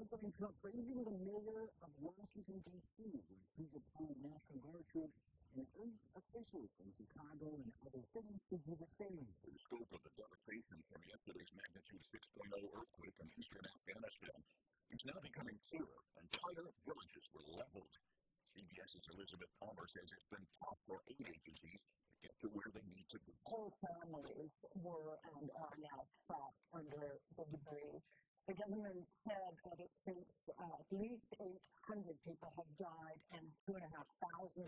President Trump praising the mayor of Washington, D.C., where he deployed National Guard troops and urged officials in Chicago and other cities to do the same. The scope of the devastation from yesterday's magnitude 6.0 earthquake in eastern Afghanistan is now becoming clearer. Entire villages were leveled. CBS's Elizabeth Palmer says it's been tough for aid agencies to get to where they need to be. Whole families were and are now trapped under the debris. The government said that it thinks at least 800 people have died and 2,500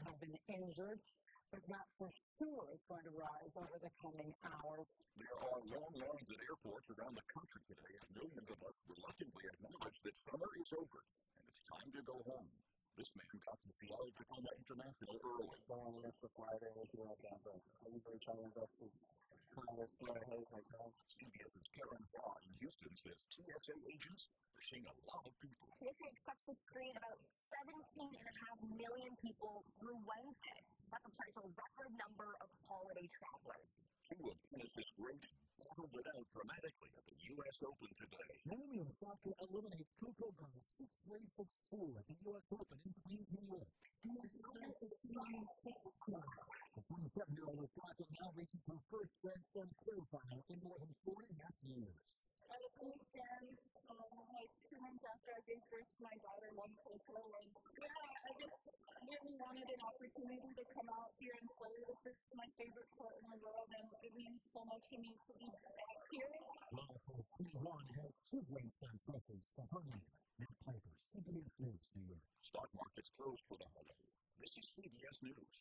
have been injured, but that for sure is going to rise over the coming hours. There are long lines at airports around the country today as millions of us reluctantly acknowledge that summer is over and it's time to go home. This man got to Seattle Tacoma International early. Going against the Friday here at Denver. I'm very trying to invest in this play. Hey, myself. CBS's Karen Baugh in Houston says TSA agents are seeing a lot of people. TSA expects to screen about 17.5 million people through Wednesday. That's a potential record number of holiday travelers. Two of tennis's greats battled it out dramatically at the U.S. Open today. Naomi sought to eliminate Coco Gauff 6-3, 6-2 at the U.S. Open in Queens, New York. The 27-year-old is talking now reaching her first Grand Slam quarterfinal in more than 4.5 years. I was in the stands like 2 months after I gave birth to my daughter, one Coco, and I just really wanted an opportunity to come out here and play. This is my favorite sport in the world, and it means so much to me to be back here. Gauff, 21, has 2 Grand Slam trophies to her name. Matt Piper, CBS News, New York. Stock markets closed for the holiday. This is CBS News.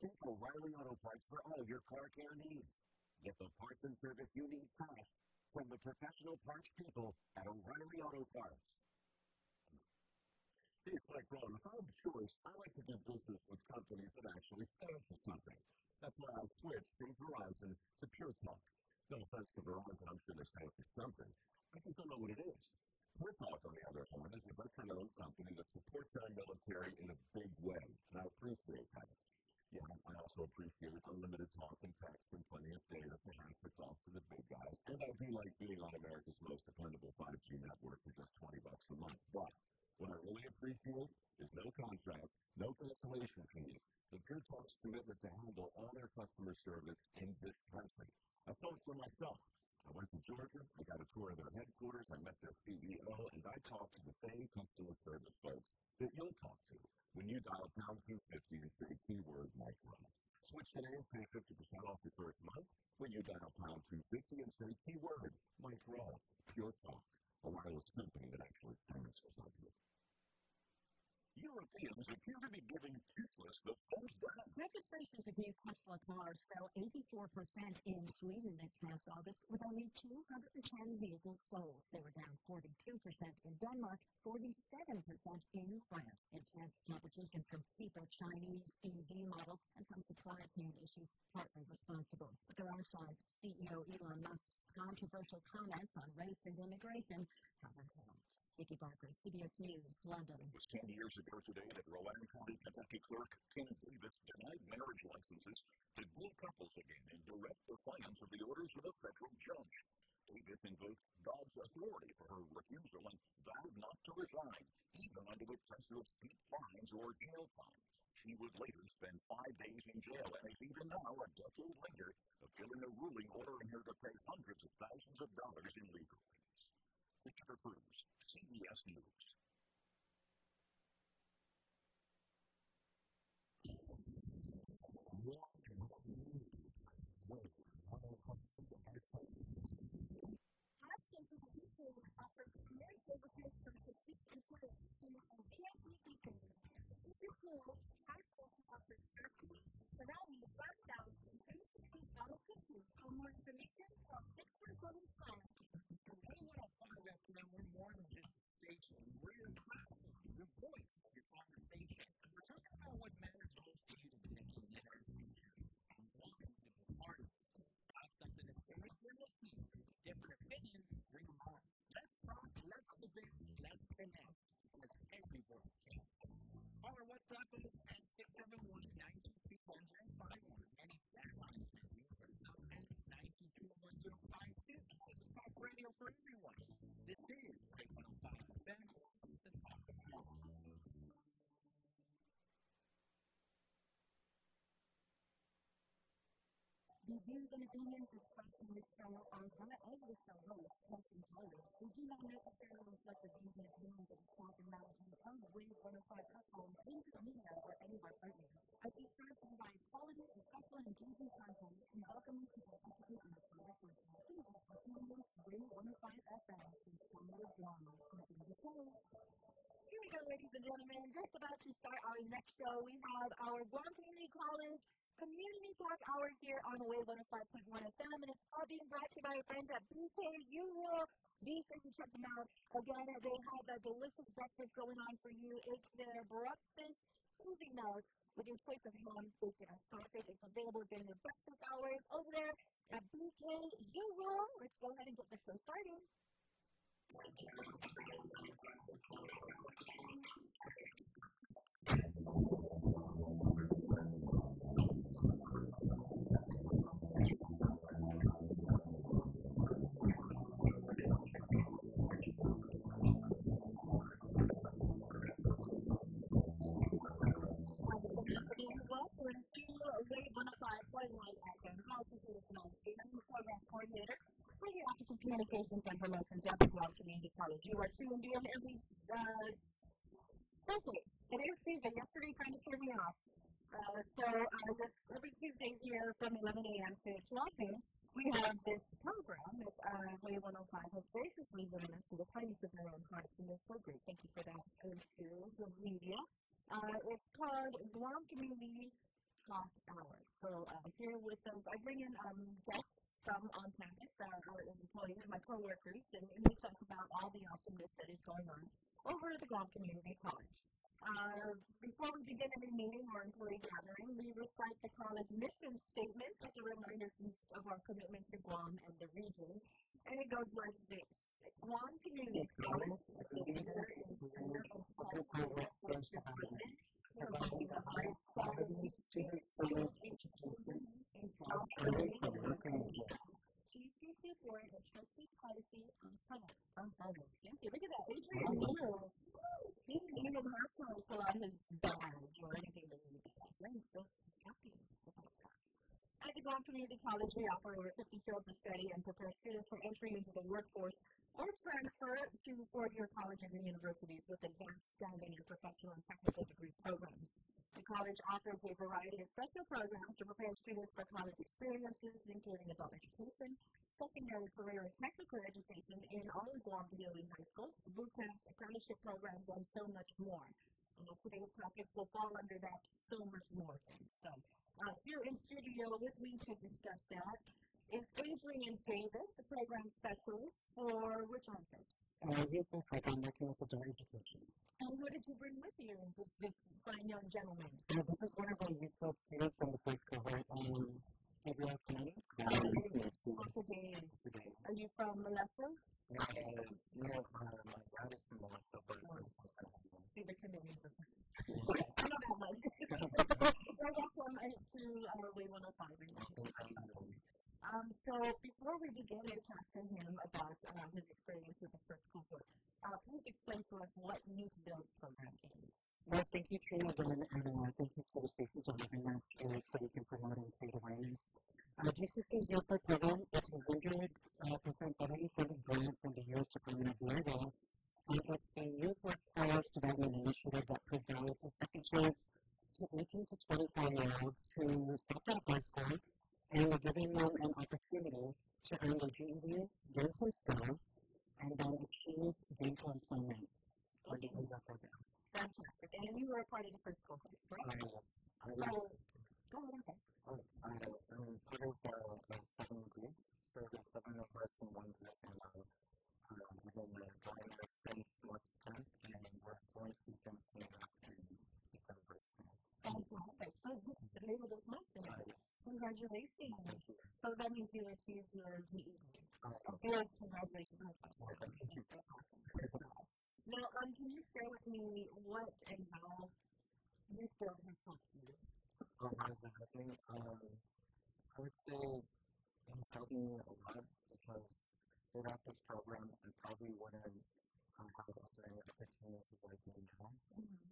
Think O'Reilly Auto Parts for all your car care needs. Get the parts and service you need fast from the professional parts people at O'Reilly Auto Parts. Hey, it's Mike Brown. If I have a choice, I like to do business with companies that actually stand for something. That's why I switched from Verizon to Pure Talk. No offense to Verizon, I'm sure they stand for something. I just don't know what it is. Pure Talk, on the other hand, is a veteran-owned company that supports our military in a big way, and I appreciate that. Yeah, I also appreciate unlimited talk and text and plenty of data for half the cost to the big guys. And I do like being on America's most dependable 5G network for just $20 a month. But what I really appreciate is no contract, no cancellation fees, and Pure Talk's commitment to handle all their customer service in this country. I thought for myself. I went to Georgia, I got a tour of their headquarters, I met their CEO, and I talked to the same customer service folks that you'll talk to when you dial pound 250 and say keyword micro. Switch today and pay 50% off your first month when you dial pound 250 and say keyword micro. Pure Talk, a wireless company that actually stands for something. Europeans appear to be giving toothless the thumbs down. Registrations of new Tesla cars fell 84% in Sweden this past August, with only 210 vehicles sold. They were down 42% in Denmark, 47% in France. Intense competition from cheaper Chinese EV models and some supply chain issues partly responsible. But there are signs CEO Elon Musk's controversial comments on race and immigration haven't helped. Vicky Barker, CBS News, London. It was 10 years ago today that Rowan County, Kentucky clerk King Davis denied marriage licenses to gay couples again in direct defiance of the orders of a federal judge. Davis invoked God's authority for her refusal and vowed not to resign, even under the pressure of steep fines or jail time. She would later spend 5 days in jail and is even now, a decade later, appealing a ruling ordering her to pay hundreds of thousands of dollars in legal fees. Victor Cruz, CBS News. Offers very overview services including in a VIP feature. This is cool. Household offers turkey, salami, black down, and 360 bottle cookies. For more information, call 647-5. We want to find out that we're more than just a station. We're your platform, your voice, your conversation. We're talking about what matters most to you today. And welcome to the part of it. Have something to say if you're listening. Different opinions, bring them on. Let's talk, let's debate, let's connect. Because everyone can. Call our WhatsApp is at 671-922-1051. Any chat line is 922-1052. This is Talk Radio for everyone. This is Break 105. views and opinions expressed in this show are that of the show host, and callers. We do not necessarily reflect the views and opinions of the staff and management of Wave 105 FM, Insight Media, or any of our partners. As we strive to provide quality, respectful, and engaging content, we welcome you to participate in the conversation. Please experience Wave 105 FM in Summer's Guam. Continue the show. Here we go, ladies and gentlemen. Just about to start our next show, we have our Guam Community College Community Talk Hour here on Wave 105.1 FM, and it's all being brought to you by our friends at BKU. Be sure to check them out. Again, they have a delicious breakfast going on for you. It's their breakfast smoothie melts with your choice of ham, bacon, or sausage. It's available during your breakfast hours over there at BKU. Let's go ahead and get the show started. Communications and Promotions at the Guam Community College. You are tuned in every Tuesday. Today is Tuesday. Yesterday kind of threw me off. Every Tuesday here from 11 a.m. to 12 p.m. we have this program that Wave 105 has graciously given us to the kindness of their own hearts, and they're so great. Thank you for that. And to the media. It's called Guam Community Talk Hour. So here with us, I bring in guests from on campus, our employees, my co-workers, and we talk about all the awesomeness that is going on over at the Guam Community College. Before we begin any meeting or employee gathering, we recite the college mission statement as a reminder of our commitment to Guam and the region, and it goes like this. Guam Community College is a leader in the center of public development, providing the highest quality student-centered education in top GCC support a trusted policy on product. Thank you. Look at that. Adrian Neal. He didn't even have to pull out his badge or anything to do that. I'm so happy about that. At the Guam Community College, we offer over 50 fields of study and prepare students for entry into the workforce or transfer to four-year colleges and universities with advanced standing and professional and technical degree programs. The college offers a variety of special programs to prepare students for college experiences, including adult education, secondary career and technical education in all of Guam DOE high schools, boot camps, apprenticeship programs, and so much more. Today's topics will fall under that so much more thing. So, here in studio with me to discuss that is Adrian Davis, the program specialist for which office? Youth and program working with adult education. And what did you bring with you, this fine young gentleman? This is one of our youth club students from the first cohort. Every afternoon. Today. Are you from Molesta? My dad is from Molesta, but see the communities of I know that much. Welcome to our Wave 105. So before we begin and talk to him about his experience with the first cohort, please explain to us what Youth Build program is. Well, thank you, Trina, again, and thank you to the stations for having us here so we can promote and create awareness. GCC's Youth Build program is a 100% federally funded grant from the U.S. Department of Labor, and it's a youth workforce development initiative that provides a second chance to 18 to 25-year-olds who stopped out of high school, and we're giving them an opportunity to earn their GED, gain some skills, and then achieve gainful employment for the youth program. Fantastic. And you were a part of the first cohort, correct? Go ahead. I'm part of the 7 group, so there's 7 of us in one group, and we've been going there since March 10th, and we're going to be finishing up in December. Fantastic. So this is the name of this month. Congratulations. Thank you. So that means you achieved your GED. Congratulations. Now, can you share with me what and how Youth Build has helped you? How is it helping? I would say it's helping me a lot because without this program, I probably wouldn't have as many opportunities as I do now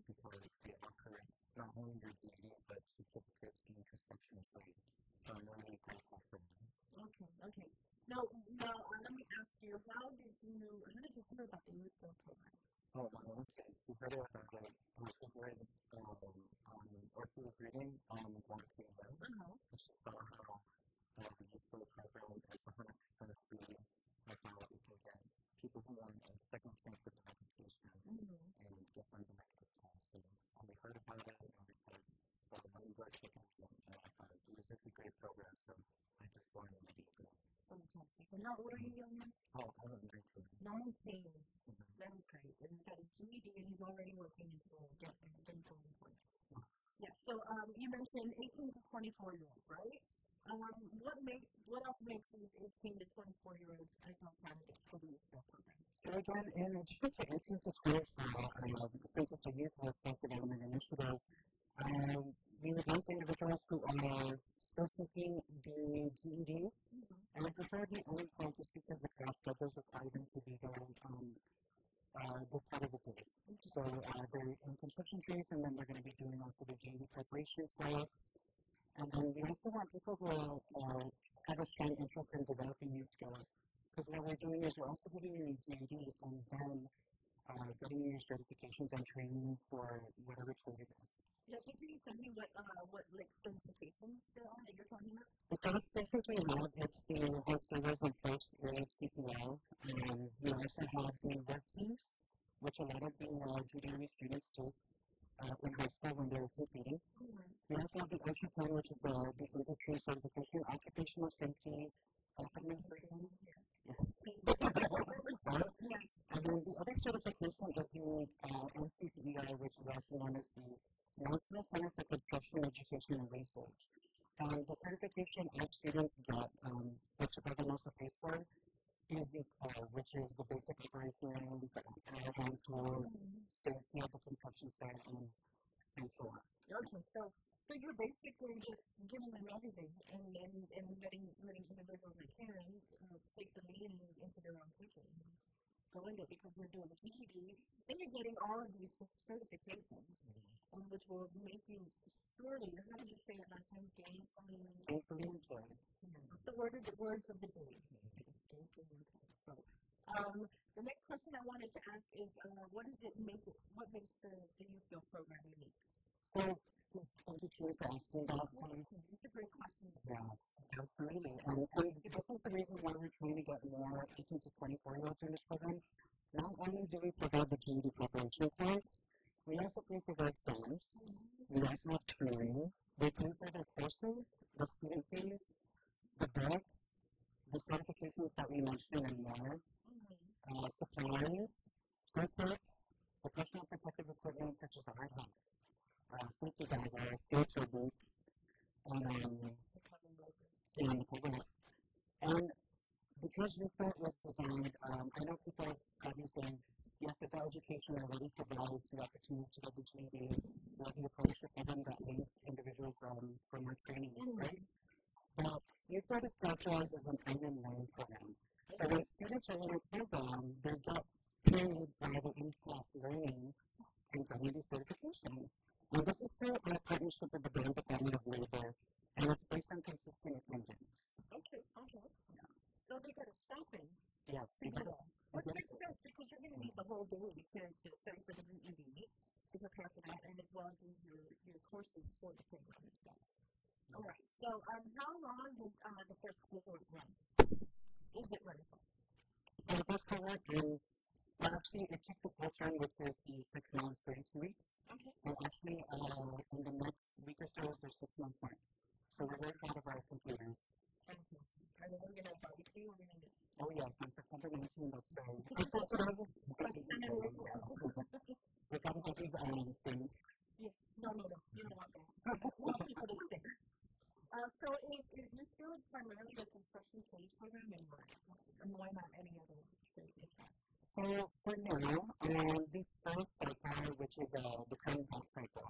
because they offer not only your GED but certificates in construction trade. So I'm really grateful for did you hear about the youth build program? Oh, okay. We heard about it. We heard or she was reading on Guam, and she saw how the youth build program is 100% free, like how we can get people who want a second chance at education and get them the next class. So we heard about it and we said, well, the money's already taken, and I thought it was just a great program, so I just wanted to be good. Fantastic. And how old are you, young man? Oh, I'm 19. 19. That is great. And he's got a GED and he's already working in dental employment. Yeah, so you mentioned 18 to 24-year-olds, right? What else makes these 18 to 24-year-olds ideal candidates for the youth build program? So again, in addition to 18 to 24, since it's a youth workforce development initiative, we would like individuals who are still seeking the GED, and preferably unemployed just because the class schedules require them to be there the part of the day. So they're in construction trades, and then they're going to be doing also the GED preparation class. And then we also want people who have a strong interest in developing new skills, because what we're doing is we're also giving you a GED and then getting you your certifications and training for whatever trade it is. Yeah, so can you tell me what like certifications there are that you're talking about? The certifications we have, it's the wholesalers and first aid CPL, and we also have the work keys, which a lot of the junior students take in high school when they're competing. We also have the OSHA 10, which is the industry certification, occupational safety, administration. And then the other certification is the NCPEI, which is also known as the National Center for Construction Education and Research. And the certification our students get, which are the most pays for, is the which is the basic operations, hand tools, safety at the construction site, and so on. Okay, so you're basically just giving them everything and letting individuals that can take the lead into their own thinking. Go into it because we're doing the GED, then you're getting all of these certifications, which will make you surely, how did you say it last time? Gainfully employed. The words of the day. So, the next question I wanted to ask is, what makes the youth build program unique? So, thank you for asking that. It's a great question. Yes, absolutely. And this is the reason why we're trying to get more 18 to 24-year-olds in this program. Not only do we provide the GED preparation course, we also pay for their exams. We also have training. We pay for their courses, the student fees, the book, the certifications that we mentioned, and more. Supplies, equipment, the personal protective equipment such as the hard hats, safety goggles, steel boots, and the program. And because this book was designed, I know people are probably saying, yes, it's our education already provides the opportunity to get the GED, we have the apprenticeship program that links individuals for more training, right? But you've got to specialize as an earn-and-learn program. So when students are in a program, they get paid by the in-class learning and getting these certifications. And this is through our partnership with the Guam Department of Labor, and it's based on consistent attendance. Okay. Yeah. So they got a stipend. Yes. Which makes sense because you're going to need the whole day to study for the GED, to prepare for that, and as well as your courses for the program and stuff. All right. So how long did the first cohort run? Is it running for? So the first cohort, actually, it took the full term, which is the 6 months, 32 weeks. Okay. And actually, in the next week or so, there's 6 months more. So we're very proud of our completers. Fantastic. Are we going to have barbecue? Or we're going to do? Oh, yes, on September 19th, that's right. We're probably going to do thing. No. You don't want that. We want people to stay. So is your field primarily the construction trades program and why not any other trade is that? So for now, the first cycle, which is the current half cycle,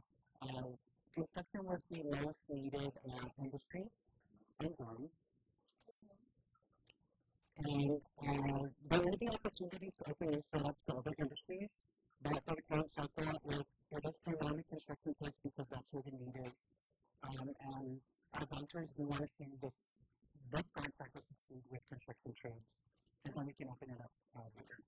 construction was the most needed industry in Guam. And there may be opportunities to open new jobs to other industries, but for the current cycle, it is primarily construction trades because that's where the need is. And our ventures, we want to see this current cycle succeed with construction trades. and then we can open it up later.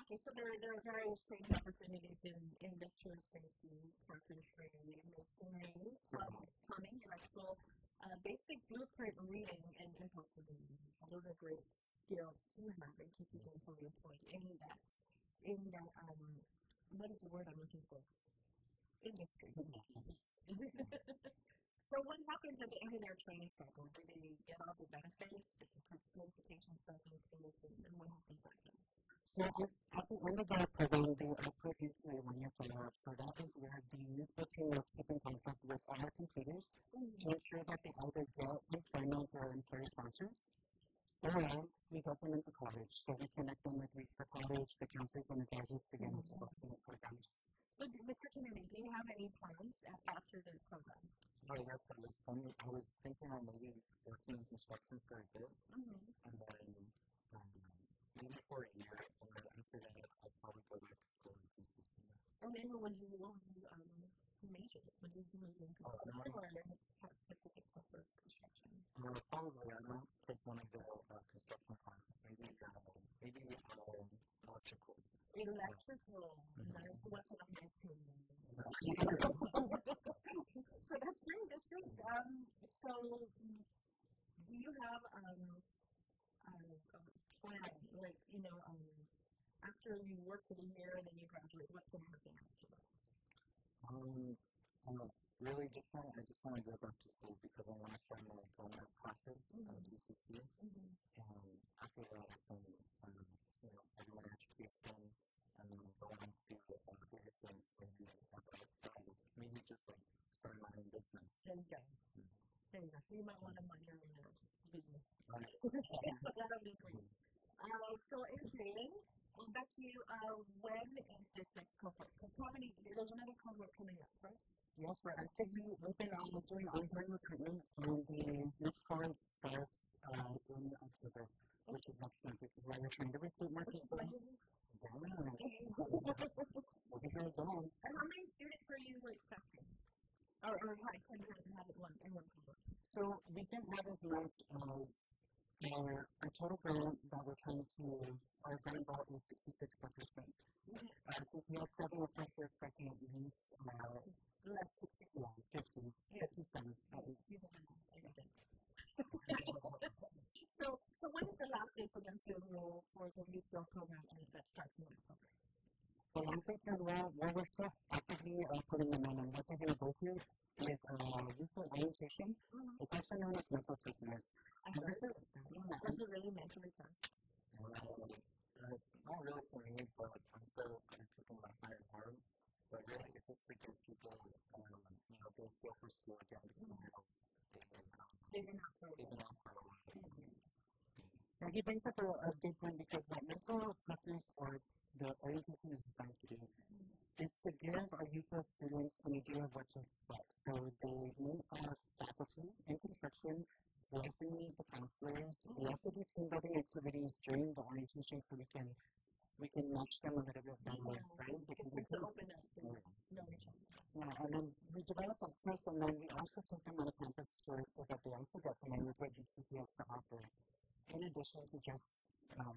Okay, so there are various training opportunities in industrial safety, carpentry, masonry, plumbing, electrical, basic blueprint reading, and possibilities. Those are great skills to have and keep you fully employed in that what is the word I'm looking for? Industry. So what happens at the end of their training cycle? Do they get all the benefits, the certification stuff, and what happens after? So at the end of their program, they are put into a 1-year follow-up. So that is where the youthful team will keep in contact with all our computers to ensure that they either get employment or employer sponsors, or we get them into college. So we connect them with Reach for College, the counselors and advisors to get into the programs. So, Mr. Kennedy, do you have any plans after the program? Oh, yes, that was funny. I was thinking on maybe working in construction for a bit, and then maybe for a year, and then after that, I'll probably go back to school in Gcc. And then what would you major? Would you major in construction or have specific for construction? Probably I might take one of the construction classes, maybe electrical. Electrical. Nice. What's an amazing? So that's great. That's great. So do you have plan, like, after you work for the year and then you graduate, what's going to happen after that? Really different. I just want to go back to school because I want to try my drama classes at Gcc. And after that, I can, have my education and go on to other things, maybe just like start my own business. There you go. There you go. So you might want to mind your own business. That'll be great. So, Adrian, back to you. When is this next cohort? There's another cohort coming up, right? Yes, we're actively doing ongoing recruitment, and the next cohort starts in October, which is next month. We're trying to recruit more people. We'll be here again. And how many students are you expecting? Or can you have it one cohort? So we can have as much as our total grant that we're trying to, our grant ball is 66 participants. Since we have 7 of us, we're expecting at least less 50, 57. So when is the last day for them to enroll for the youth build program that starts in October? The last day to enroll, we're still actively putting them in, and what they're going to go through is youthful orientation, a question known as mental toughness. And this is really mentally tough. Not really for me, but I'm still taking my higher hard. But really, it's just to get people, to feel for school again. They've been out for a while. And he brings up a big one because what mental toughness or the orientation is designed to do is to give our youthful students an idea of what to expect. So they meet our faculty in construction. We also meet the counselors. We also do team building activities during the orientation so we can match them a little bit better, right? Because we can open up to know each other. Yeah, and then we develop a course, and then we also take them on a campus tour so that they also get familiar with what GCC has to offer, in addition to just our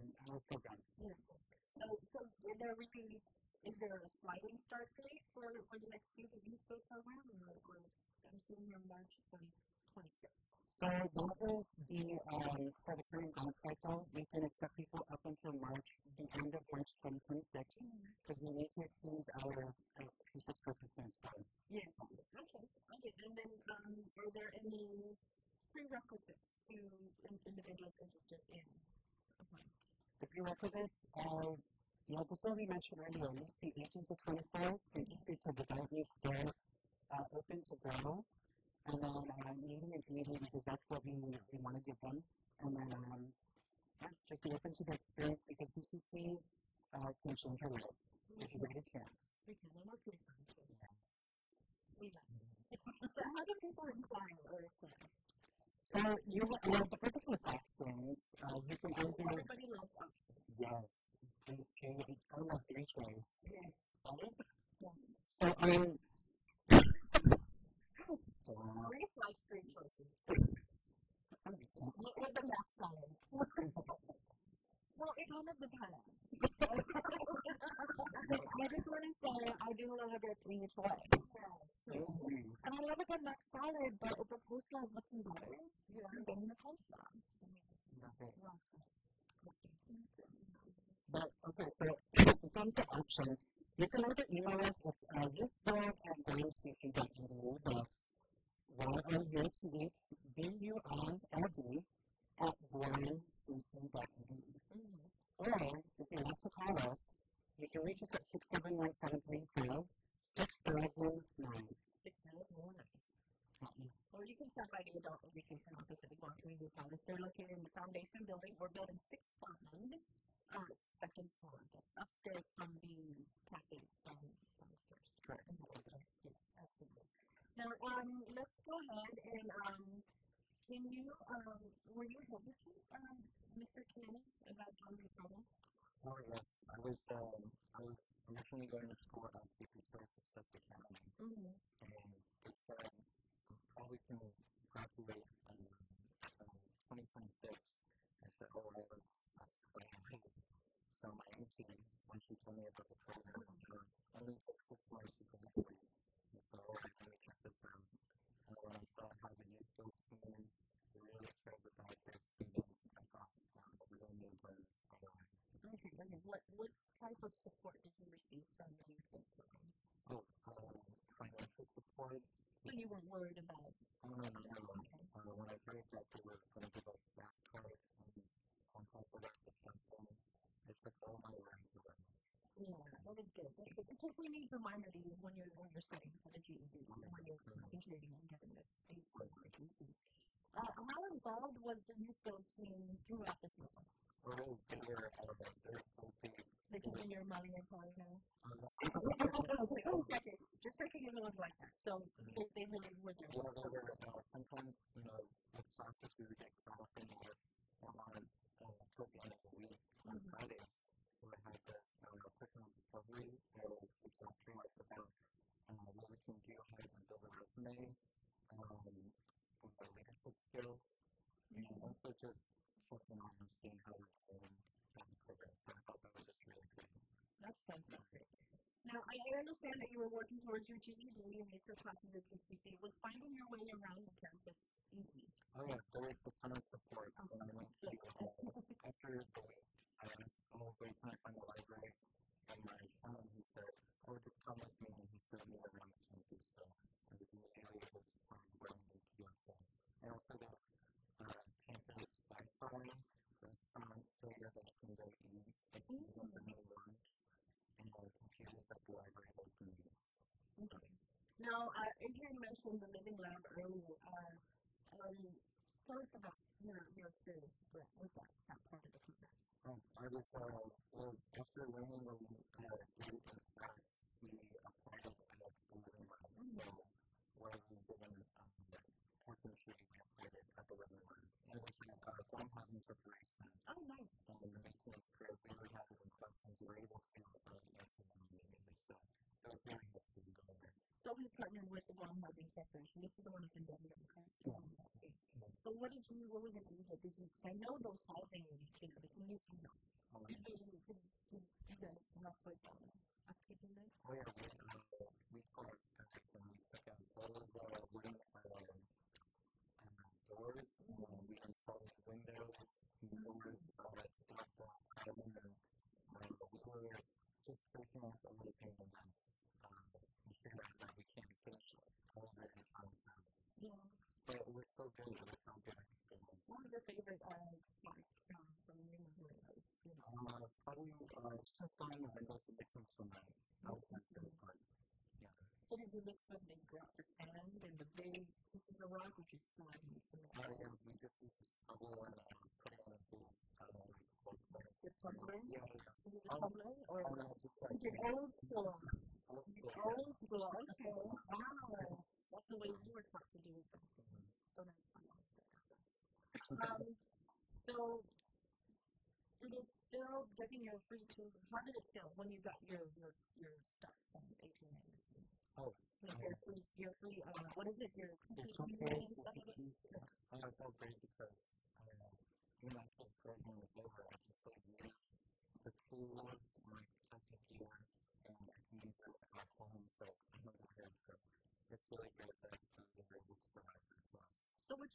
program. Yes. So is there a sliding start date for the next student youth build program, or I'm assuming in March 2026? So that is for the current grant cycle, we can accept people up until the end of March 2026, because we need to exceed our 66 participants by. Yeah. Okay. And then, are there any prerequisites to individuals interested in applying? The prerequisites are, this one we mentioned earlier, at least be 18 to 24, and equal to develop new skills, open to grow. And then meeting intermediate because that's what we want to give them. And then just be open to the experience because GCC can change your life. It's a great chance. We can. We're pretty fun. We love it. So how do people inquire or apply? So the purpose of options, you can either... Everybody loves options. Yes. These two, I love 3 choices. Yes. Right? Yeah. So, Grace likes 3 choices. With the left side. Well, it I do love a good English way. And I love a good mac salad, but if the coleslaw is looking better, you are getting the coleslaw. But, okay, so in terms of options, you can either email us at youthblog@guamcc.edu, that's YOUTHBUILD @guamcc.edu. Or, if you want to call us, you can reach us at 671-735-6009. 6009. Or you can stop by the Adult Education Office at the Guam Community Talk. They're located in the Foundation Building or Building 6000, second floor. That's upstairs from the cafe downstairs. Correct. Yes, absolutely. Now, let's go ahead and can you were you hesitant, Mr. Kenny, about joining the program? Oh, yeah. I was originally going to school at Gcc Success Academy. And it said probably can graduate in 2026. I said, oh, I was planning. So my auntie, when she told me about the program, only took 6 months to graduate. And so I really kept it from. And when I saw how the youth build team really cares about their students, I thought that really made them otherwise. Okay, what type of support did you receive from the youth build program? Oh, financial support. So you weren't worried about? No. When I heard that they were going to give us back cards and on top of that, the something, it took all my worries away. Yeah, that is good. That's good. Because we need reminders when you're studying for the GED, when you're concentrating on getting the state GEDs. How involved was the youth build team throughout the season? Oh, they were they're so big. They keep in your money and calling now? Okay. Just checking if it was like that. So they really were there. Yeah, they were. Sometimes, with practice, we would get caught up in it towards the end of the week on Friday. We would have this personal discovery where we talk to us about what we can do, how to build a resume, with our leadership skills, and also just focusing on seeing how we're doing the program. So I thought that was just really great. That's fantastic. Now, I understand that you were working towards your GED and you took classes at Gcc. Was finding your way around the campus easy? Oh, yeah, there was a ton of support when I went to after the week. I asked, where can I find the library? And my friend, he said, just come with me, and he showed me around the campus. So I was immediately able to find where I needed to go. So I also got campus Wi-Fi, restaurants there that I can go eat, like the main lunch, and computers at the library open. Okay. Now, Adrian mentioned the Living Lab earlier. Tell us about your experience with that part of the program. I was, after learning what we did in class, we applied it at the Living Lab. So, where we didn't carpentry, we applied it at the Living Lab. And we had Guam Housing Corporation. Oh, nice. And the maintenance crew, they would have any questions, we were able to answer them immediately. So, it was very helpful to go there. So we partnered with the Guam Housing Corporation. This is the one up in Denver, correct? Yes. So what was it that did you, I know those housing units, the community units. Did you guys help with upkeeping them? Oh, yeah, we fought everything. We took out all of the wooden doors, we installed windows, doors, to block the cabin, and we were just taking off everything, and then we figured out that we can't finish all of it in time. Yeah. But it was so good, it was so good. One of your favorite parts from your neighborhood? Probably just signing the windows to make them so nice. That was my favorite part. Yeah. So did you mix them in the sand and the big pieces of rock, or just slide in the sand? We just used stubble and put it on a big, The tumbler? Yeah. Is it the tumbler? Or just like is it old school? old school. Old school, okay. Wow. That's the way you were taught to do it. So that's fun. So, did it feel getting your free tool? How did it feel when you got your stuff from 1892? Oh. Like your free, what is it? Your toolkit and stuff like that? I felt great because when I told program was over, I just like used the tools, my touching gear, and I can use it at home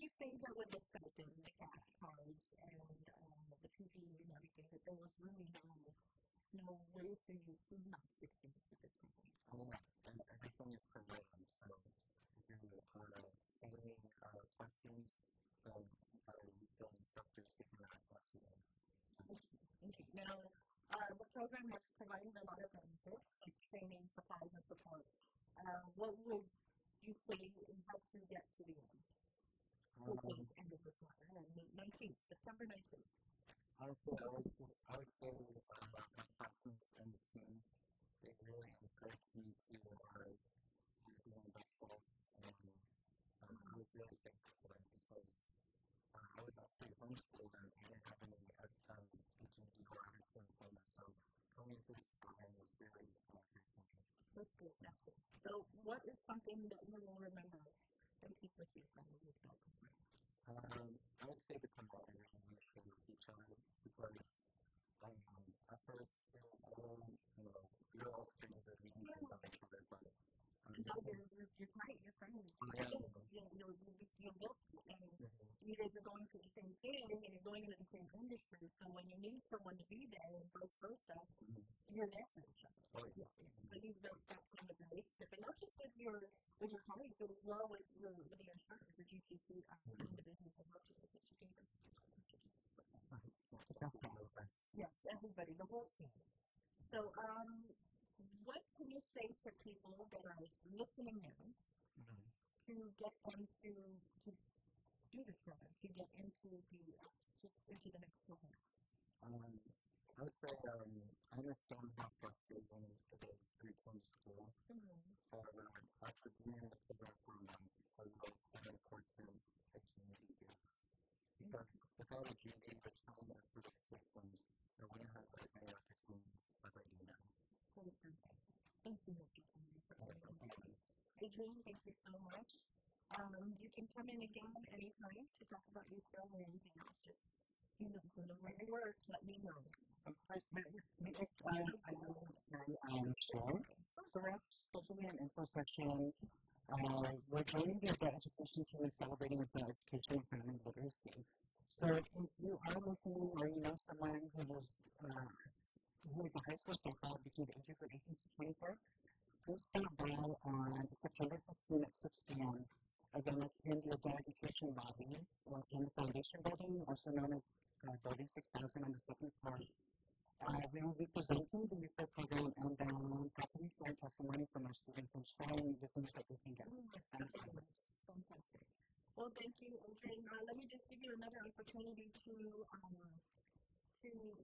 you say that with the stipend, the gas cards, and the PPE and everything, that there was really no way for you to not succeed with this company? And everything is provided. So if you're any questions, the instructors you can ask you. Okay. Now, the program has provided a lot of benefits, like training, supplies, and support. What would you say helped you get to the end? End of this month, 19th, September 19th. Honestly, I would say my classmates and the team, they really encouraged me to be involved, and I was really thankful for them because I was actually homeschooled and I didn't have any teaching or after employment, so going into this program was really great. That's good. So, what is something that you will remember and keep with you from the youth program? I would say the camaraderie we share with each other because at first we're all strangers, we need to know each other, but you're tight, you're friends. You're both, and you guys are going through the same thing, and you're going into the same industry, so when you need someone to be there and vice versa, you're there for each other. So you've built that kind of relationship, and not just with your colleagues, but as well with the instructors, the GCC individuals as well, with Mr. Davis. Yes, everybody, the whole team. So, what can you say to people that are listening in to get them to do this program, to get into the next program? I would say I understand how frustrating it is to return to school. However, after being in the program for a month, I realized how important a community is. Because without a community, the time and for the systems, I wouldn't have as many opportunities as I do now. That is fantastic. Thank you, Mr. Kennedy, for everything. Adrian, thank you so much. You can come in again anytime to talk about your film or anything else. Just, when you work, let me know. Of course, I know sure. So we're especially an info section. We're joining the education team and celebrating the education and family literacy. So if you are listening or you know someone who is a high school student between the ages of 18 to 24, please stop by on September 16 at 6 p.m. Again, it's in the adult education lobby in the foundation building, also known as Building 6000 on the second floor. We will be presenting the youth program and then hopefully for testimony from our students and sharing the things that we can get. Fantastic. Well, thank you, Adrian. Let me just give you another opportunity to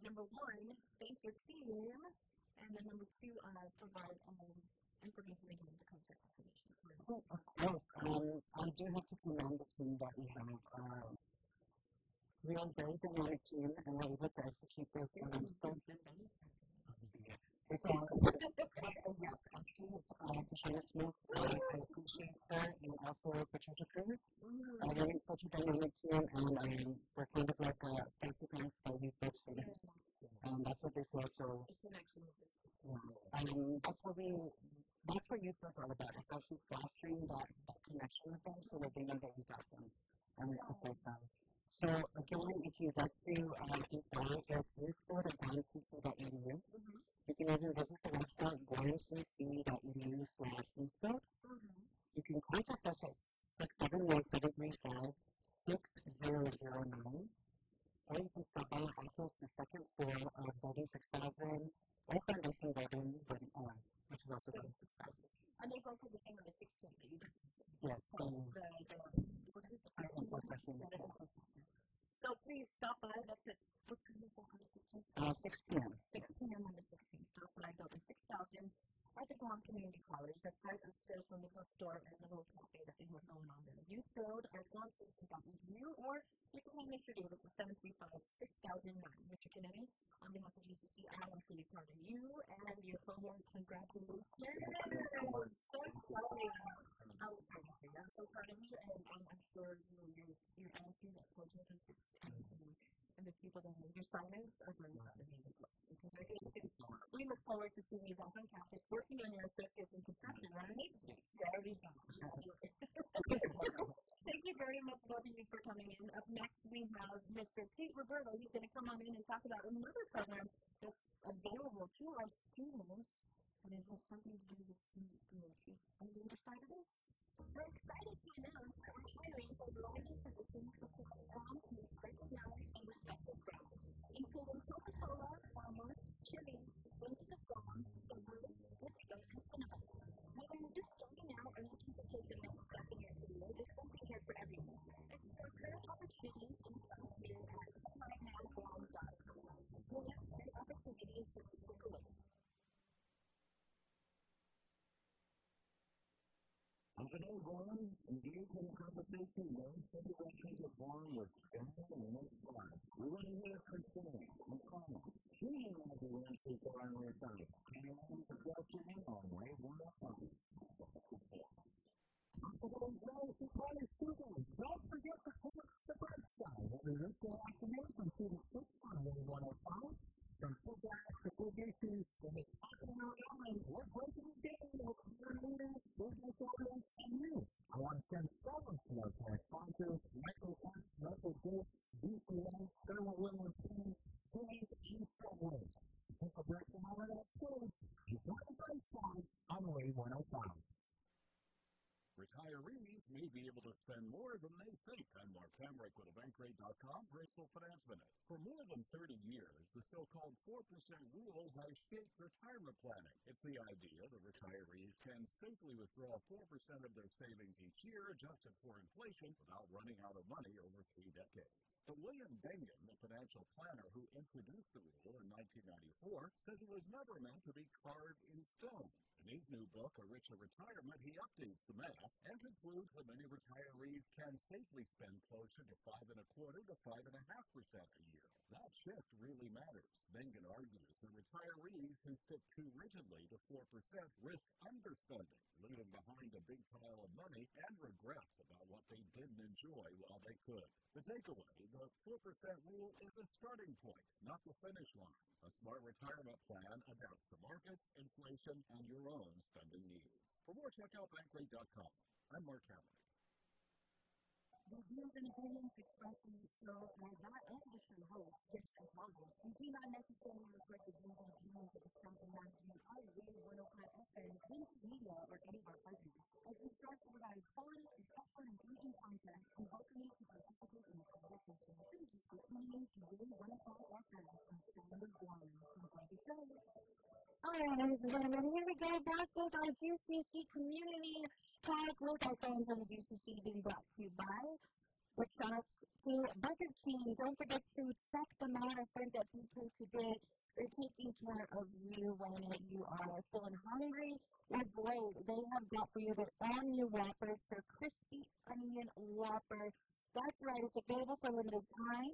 number one, thank your team, and then number two, provide information they can to contact information. Yes, I do have to commend the team that we have. We are a very dynamic team, and we're able to execute this. It's Patricia Smith, I appreciate her, and also Patricia Cruz. We're such a dynamic team, and we're kind of like a fancy pants that we both see. That's what they feel, so that's what youth is all about. It's actually fostering that connection with them so that they know that we got them and we support them. So again, if you'd like to inquire, it's youthbuild@guamcc.edu. You can even visit the website guamcc.edu/youthbuild. You can contact us at 671-735-6009, or you can stop by our office the second floor of Building 6000 or Foundation Building, which is also Building 6000. And there's also the thing on the 16th that you did. Yes, the info session. So please stop by. That's it. What time is that on the 16th? 6 p.m. 6 p.m. on the 16th. Stop by Building 6000 at the Guam Community College. That's right upstairs from the bookstore and the little cafe that they have going on there. Youth Build at guamcc.edu, or you can call Mr. Davis at 735-6009. Mr. Kennedy, on behalf of GCC, I am really proud of you and your homework. Congratulations. So exciting. I'm so proud of you, and I'm sure your attitude that coaches and the people that have your silence are very proud of you as well. So congratulations. We look forward to seeing you back on campus working on your associates in construction, right? There we go. Thank you very much, both of you, for coming in. Up next, we have Mr. Pete Roberto. He's going to come on in and talk about another program that's available to our students. And it has something to do with student community. Are you excited? We're excited to announce that we're hiring for variety positions with Guam's most recognized and respected brands, including Coca-Cola, Walmart, Chili's, Spencer of Guam, Subaru, Disco, and Cinnabon. Whether you're just starting out or looking to take the next step in your career, there's something here for everyone. Explore career opportunities and funds here at applyNowGuam.com. Your next great opportunity is just a click away. Hello, Guam. Engage in a conversation with celebrations of Guam with family and most fun. We want to hear from Sam and Connor. She has the answers for our side. Can you want to go to him on Wave 105? Don't forget to take the first time every weekday afternoon from 2 to 6 on Wave 105. From football to issues, from the afternoon on, we're breaking it down with your leaders, business owners, and you. I want to send so much love to our sponsors, Microsoft, Local Group, GCA, Thermal Williams Teams, Teams, and Subways. Take a break from all of that, please. Enjoy the first time on Wave 105. Retirees may be able to spend more than they think. I'm Mark Hamrick with Bankrate.com Personal Finance Minute. For more than 30 years, the so-called 4% rule has shaped retirement planning. It's the idea that retirees can safely withdraw 4% of their savings each year, adjusted for inflation, without running out of money over 3 decades. But William Bengen, the financial planner who introduced the rule in 1994, says it was never meant to be carved in stone. In his new book, A Richer Retirement, he updates the math and concludes that many retirees can safely spend closer to 5.25% to 5.5% a year. That shift really matters. Bengen argues that retirees who stick too rigidly to 4% risk underspending, leaving behind a big pile of money and regrets about what they didn't enjoy while they could. The takeaway, the 4% rule is a starting point, not the finish line. A smart retirement plan adapts to markets, inflation, and your own spending needs. For more, check out Bankrate.com. I'm Mark Hamrick. The views and opinions expressed in this show are that of the show host, guests, and callers. We do not necessarily reflect the views and opinions of the staff and management of Wave 105 FM, Vincent Media, or any of our partners. As we strive to provide quality and helpful and engaging content, we welcome you to participate in the conversation. Thank you for tuning in to Wave 105 FM on Standard Guam. Enjoy the show. All right, ladies and gentlemen, here we go back with our Gcc Community Talk with our friends on the Gcc being brought to you by the shops to Burger King. Don't forget to check them out. Our friends at BK today are taking care of you when you are feeling hungry or bored. They have got for you their all-new Whopper, their crispy onion Whopper. That's right, it's available for a limited time.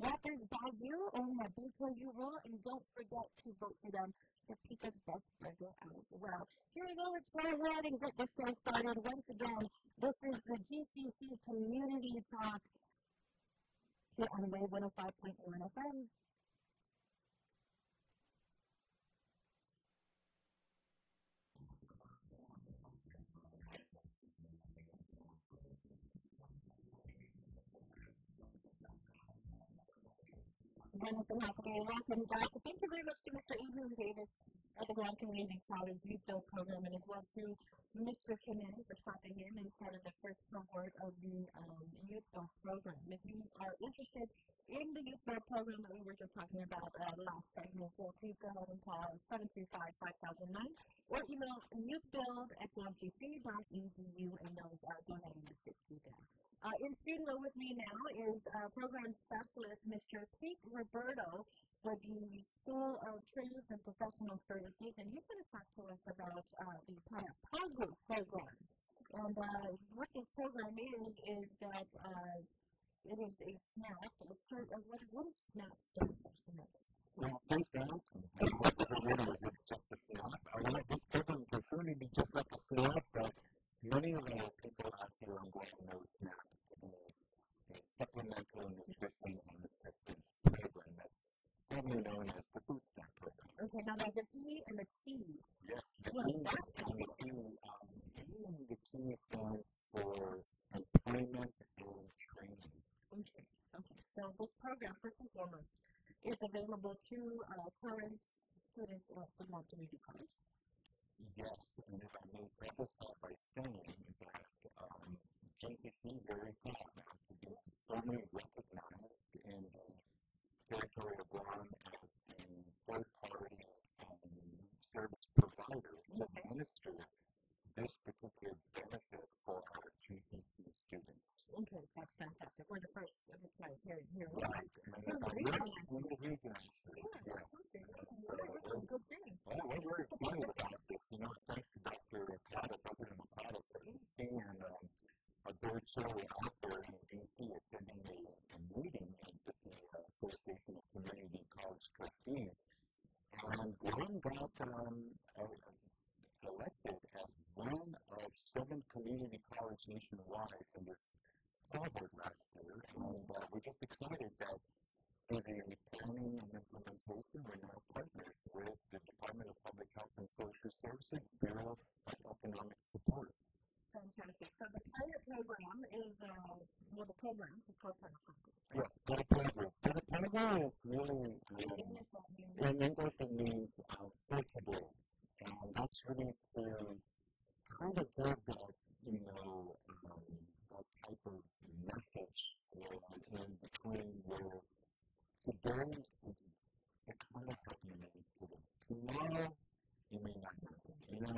Whoppers by you, only at BKU rule, and don't forget to vote for them for Pizza's Best Burger as well. Here we go, let's go ahead and get this show started. Once again, this is the GCC Community Talk here on Wave 105.1 FM. Wonderful happening. Welcome back. Thank you very much to Mr. Adrian Davis at the Guam Community College Youth Build Program, and as well to Mr. Kennedy for stopping in and part of the first cohort of the Youth Build Program. If you are interested in the Youth Build Program that we were just talking about last segment, so please go ahead and call 735-5009 or email youthbuild@guamgc.edu and they'll go ahead and assist you there. In studio with me now is program specialist Mr. Pete Roberto for the School of Trades and Professional Services, and he's going to talk to us about the PAGU program. And what this program is that it is a SNAP. What is SNAP stand for? Well, thanks for asking. What the program is just a SNAP. I want this program to truly be just like a SNAP, but many of our people out here are going to know SNAP. A supplemental nutrition and assistance program that's probably known as the food stamp program. Okay, now there's a few and the T. Yes, What does that stand the for? T, the T stands for employment and training. Okay. So this program, first and foremost, is available to current students of the Guam Community College. Yes, and if I may preface that by saying that GCC is very proud to be firmly recognized in the territory of Guam as a third-party service provider to administer this particular benefit for our GCC students. Okay, that's fantastic. We're the first of this kind here. Right, and in the region, actually. Yes. Good things. Well, we're very excited about this. Thanks to Dr. Plata, President Plata, for being a very shortly out there in D.C. attending a meeting with the Association of Community College Trustees. And Guam got elected as one of 7 community colleges nationwide in the cohort last year. And we're just excited that for the planning and implementation, we're now partners with the Department of Public Health and Social Services, Bureau of Economic Support. Fantastic. So the pilot program is, the program is called pilot program. Yes, pilot program. Pilot program is really, in English it means flexible. And that's really to kind of give that, that type of message in between where today it kind of happening today. Tomorrow, you may not happen.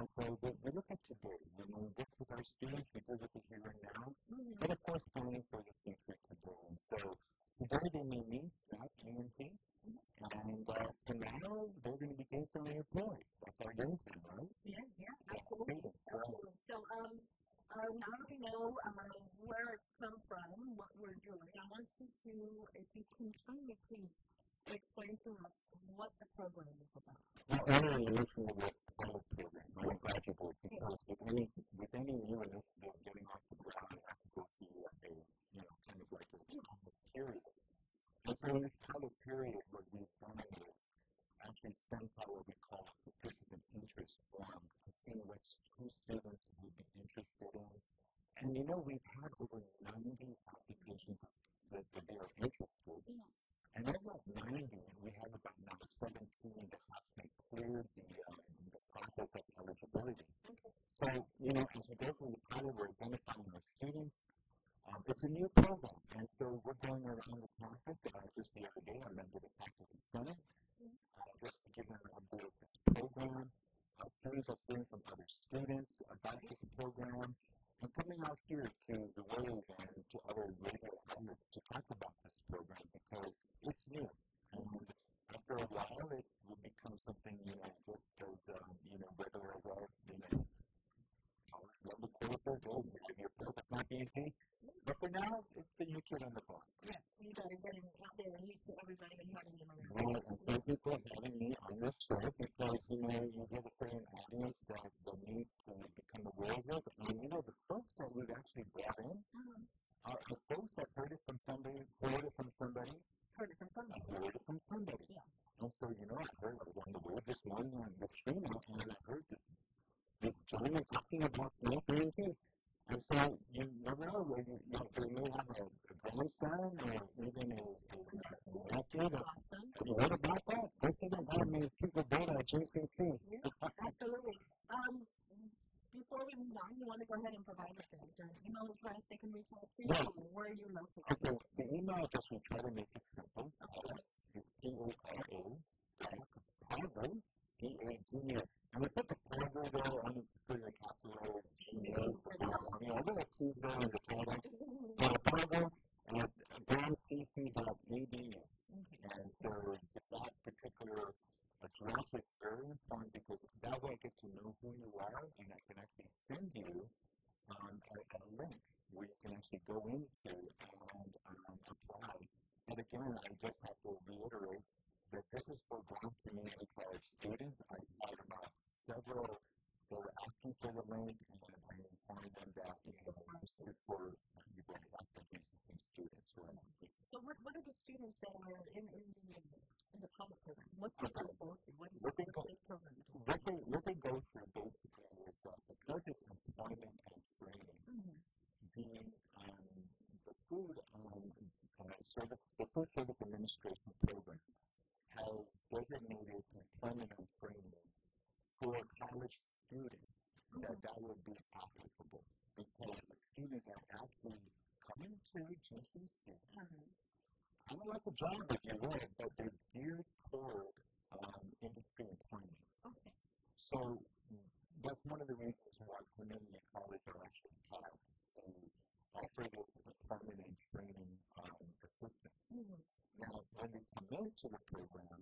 So we look at today. When we work with our students, we do look at here and now. But of course, planning for the future today. And so today they may need SNAP, EMT. And tomorrow they're going to be gainfully employed. That's our game plan, right? Yeah, absolutely. So now we know where it's come from, what we're doing. I want you to, if you can kindly please explain to us what the program is about. Well, earlier you mentioned the word pilot program. I'm glad you did, because with any new initiative getting off the ground, it has to go through kind of like a pilot period. And so in this pilot period, what we've done is actually sent out what we call a participant interest form to see who students would be interested in. And we've had over 90 applications that they are interested in. And of that 90, we have about now 17 that have cleared the process of eligibility. So, as we go through the pilot, we're identifying our students. It's a new program, and so we're going around the campus. Just the other day, I met with the faculty senate, just to give them an update of this program. Students are hearing from other students about this program, and coming out here to the Wave and to other radio outlets to talk about this program because it's new. And after a while, it will become something, just as, regular as our, level quarters, maybe a perfect not easy. But for now, it's the new kid on the block. Yeah, you got to get him out there and meet everybody and having him around. Well, and thank you for having me on this show because, you have a certain audience that need to become aware of this. And, the folks that we've actually brought in are the folks that heard it from somebody. Yeah. And so, I heard I was on the way this morning on the stream, and I heard this gentleman talking about EMT. And so you never know where they may have a grandson or even a nephew. What about that? This isn't how many people go to GCC. Yeah, absolutely. Before we move on, you want to go ahead and provide us with your email address they can reach out to you? Yes. Where are you located? Okay, the email address, we try to make it simple. It's PARA, P-A-G-A. And we put the Pargo there on the capital G-A. I know it's two there in the title. Pargo at guamcc.edu. And so that particular address is very important because that way I get to know who you are and I can actually send you a link where you can actually go into and apply. But again, I just have to reiterate that this is for Guam Community College students. I thought about several, they were asking for the link, and I informed them that it's for you guys after GCC students. So what are the students that are in the public program? What's the eligibility? What is this program? what they go through basically is that it's not just employment and training. The food the Food Service Administration program has designated employment and training for college students that would be applicable because the students are actually coming to GCC. I don't like the job if you would, but they're geared toward industry employment. Okay. So that's one of the reasons why community and college are actually taught to offer this employment and training assistance. Now, when they come into the program,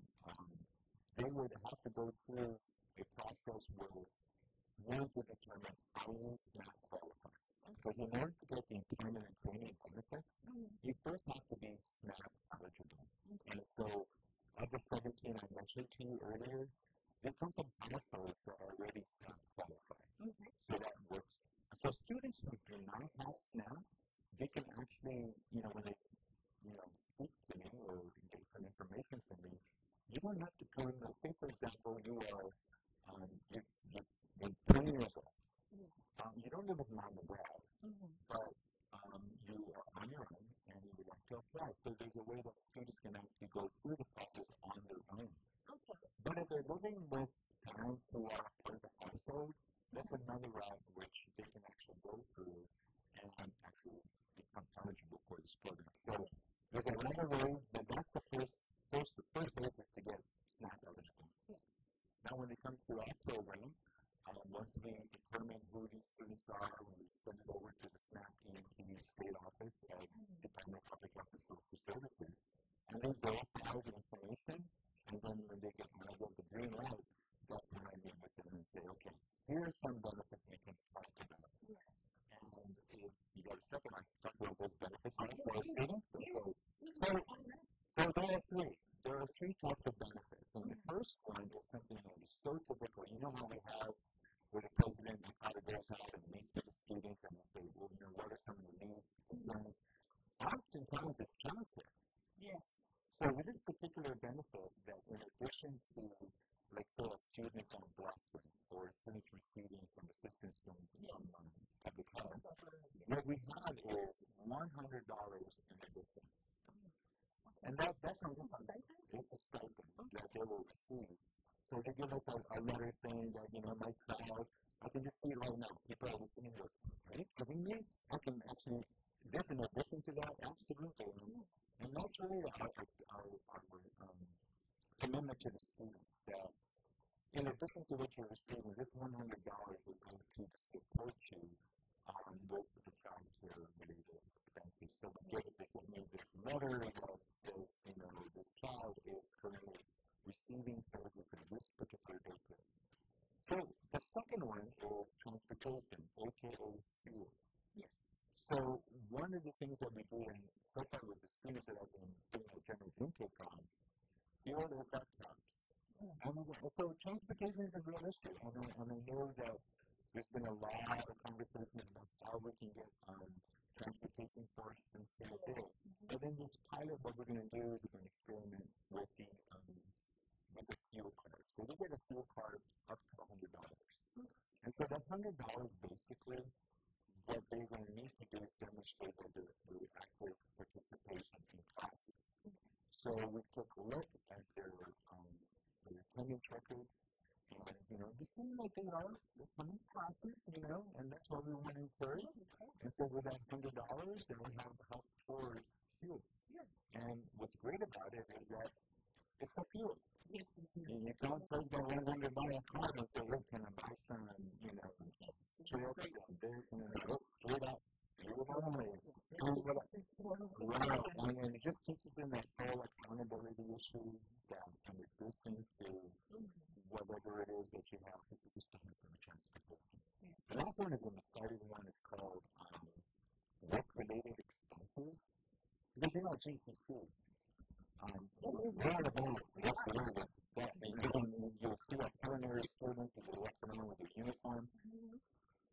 they would have to go through a process where we would determine how you not qualify. Because in order to get the employment and training benefits, you first have to be SNAP eligible. And so, of the 17 I mentioned to you earlier, there comes some benefits that are already SNAP qualified. So that works. So students who do not have SNAP, they can actually, when they, speak to me or get some information from me, you don't have to come, say for example, you're 20 years old. You don't live with mom and dad, but you are on your own and you would like to apply. So there's a way that students can actually go through the process on their own. Okay. But if they're living with parents who are part of the household, that's another route which they can actually go through and actually become eligible for this program. So there's a lot of ways, but that's the first basis to get SNAP eligible. Now when it comes to our program, once we determine who these students are, we send it over to the SNAP EMT state office at Department of Public Health and Social Services, and they verify the information, and then when they get the green light, that's when I meet with them and say, okay, here are some benefits we can talk about. And if you got a second, I can talk about those benefits for our students. So there are three types of benefits, and the first one is something that is so typical. You know how we have where the president and goes out and meets with the students and they say, well, what are some of the needs and concerns? Oftentimes it's childcare. So with this particular benefit, that in addition to, like, say, a student on block grant or a student receiving some assistance from public health, what we have is $100 in addition. And that's not it's a stipend that they will receive. So they give us a letter saying that, my child, I can just see it right now. People are listening to us. Are you kidding me? I can actually, this in addition to that, absolutely. And that's really our commitment to the students that in addition to what you're receiving, this $100 will go to support you with the child care related expenses. So they give me this letter that says, this child is currently receiving services for this particular daycare. So the second one is transportation, aka fuel. So one of the things that we do, and so far with the students that I've been doing a general intake on, fuel is that comes. So transportation is a real issue, and I know that there's been a lot of conversation about how we can get transportation first and stay there. But in this pilot, what we're going to do is we're going to experiment with the fuel card. So we get a fuel card up to $100. And so that $100 basically, what they're going to need to do is demonstrate that they're active participation in classes. So we took a look at their attendance record, and they seem like they are coming to classes, and that's what we want to encourage. And so with that $100, they will have help toward fuel. And what's great about it is that it's for fuel. And you don't take that $100 card and say, look, can I buy some, chips and this, do that. Right, and it just teaches them that whole accountability issue that in addition to whatever it is that you have, this is just to help them transportation. The last one is an exciting one. It's called work-related expenses. Because GCC, we're about work-related stuff. And you'll see our culinary students who walk around with their uniform.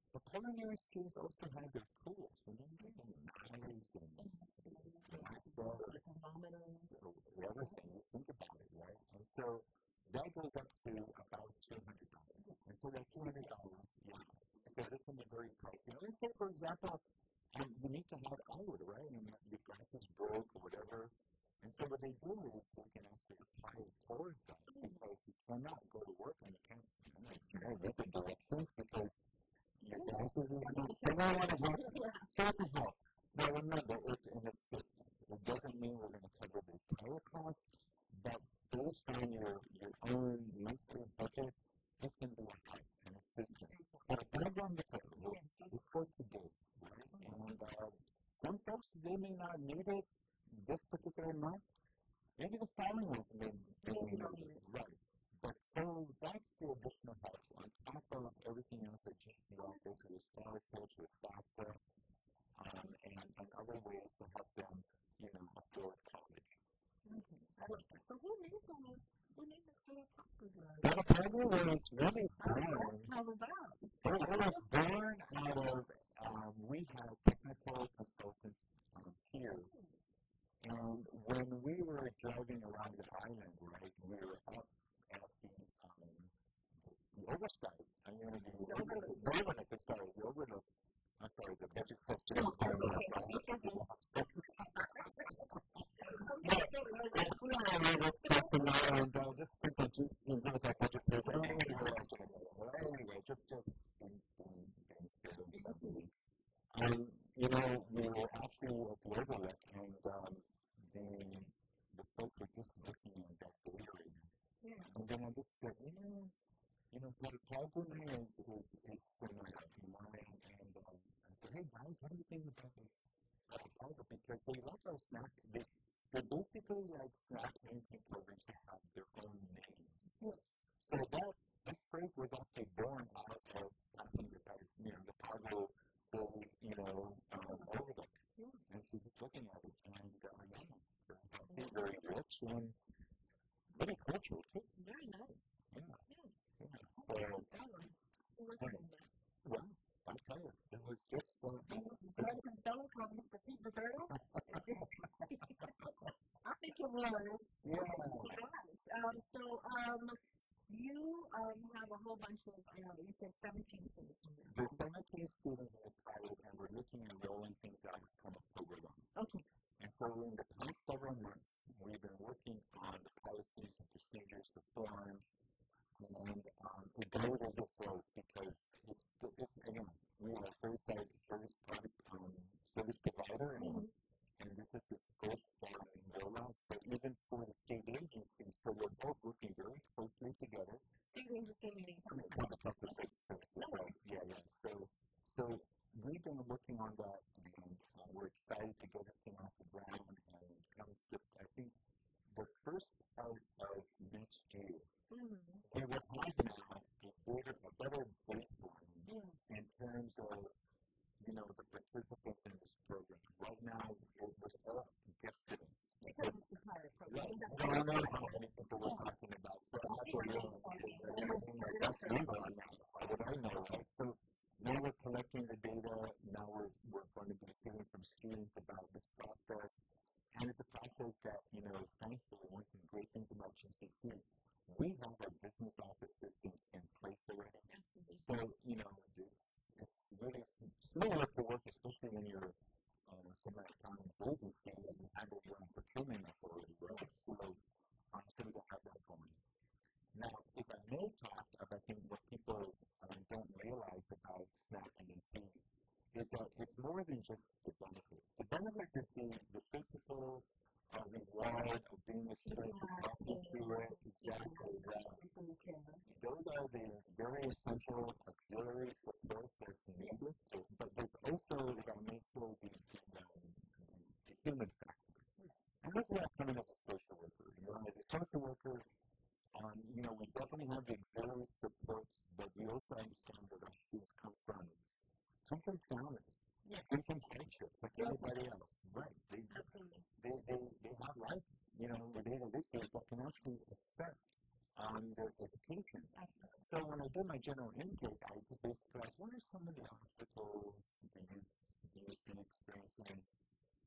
The culinary schools also have their tools, and then they have knives and everything. You think about it, right? And so that goes up to about $200. So that's $200, yeah. Because it's in the very price. Let's say, for example, you need to have hour, right? And your glasses broke or whatever. And so what they do is they can actually apply it towards that because you cannot go to work and you can't get the directions because your glasses are not, they don't want to help. So it's a help. Now remember, it's an assistance. It doesn't mean we're going to cover the entire cost, but based on your own monthly budget, this can be a help, an assistance. But if I go on the table, it's for today, right? And some folks, they may not need it this particular month. Maybe the following month may need it. Right. But so that's the additional help on top of everything else that GC offers with scholarships, with FAFSA, and other ways to help them, afford college. So who needs a school talk program? Well, Tiger was really born. How about? It was born out of, we have technical consultants here. And when we were driving around the island, right, we were up at the oversight. The overlook. I'm sorry, the budget question is going on. Just think that give us that budget question. Anyway, just we were actually at the overlook, and the folks were just looking at that data right now. Yeah. And then I just said, what a problem is similar, and I said, hey guys, what do you think about this proposal? Because they like our snack, they're basically like snack painting programs that have their own names. Yes. So that phrase was actually born out of talking about, the cargo, overlook. Yeah. And she was looking at it, and it's very rich and very cultural too. Very nice. Yeah. Well, well, I tell you, it was just some fellow comments for people girl. I think it was. Yeah. You have a whole bunch of, you said 17 students. There's 17 students in the pilot, and we're looking at rolling things out come October 1. Okay. And so in the past several months, we've been working on the policies and procedures to form, and it goes as it flows because it's again, we are a service provider, and this is the first rollout. So even for the state agencies, so we're both working very closely together. State agency meaning? Yeah. So we've been working on that, and we're excited to get this thing off the ground. And I think the first part of each year, we would have now a better baseline in terms of, the participants in this program. Right now, it was all guesstimates. Because it's a pilot program. I don't know how many people we're talking about. But that's legal now. What I know, right? So now we're collecting the data. Now we're going to be hearing from students about this process. And it's a process that, thankfully, one of the great things about GCC, we have our business office systems in place already. Absolutely. So, it's really similar to work, especially when you're semi-autonomous agency and you handle your own procurement authority, right? So we have that going. Now, if I may talk about what people don't realize about snacking and feeding, is that it's more than just the benefit. The benefit is the physical reward of being a student, talking to it, exactly that. Those are the very essential auxiliary supports that's needed, but there's also, we got to make sure the human factor. And this is where I come in as a social worker. As a social worker, we definitely have the auxiliary supports, but we also understand that our students come from families, come from hardships like anybody else. Right. They have life, the day-to-day things that can actually affect their education. So when I did my general intake, I just basically asked, what are some of the obstacles that you've been experiencing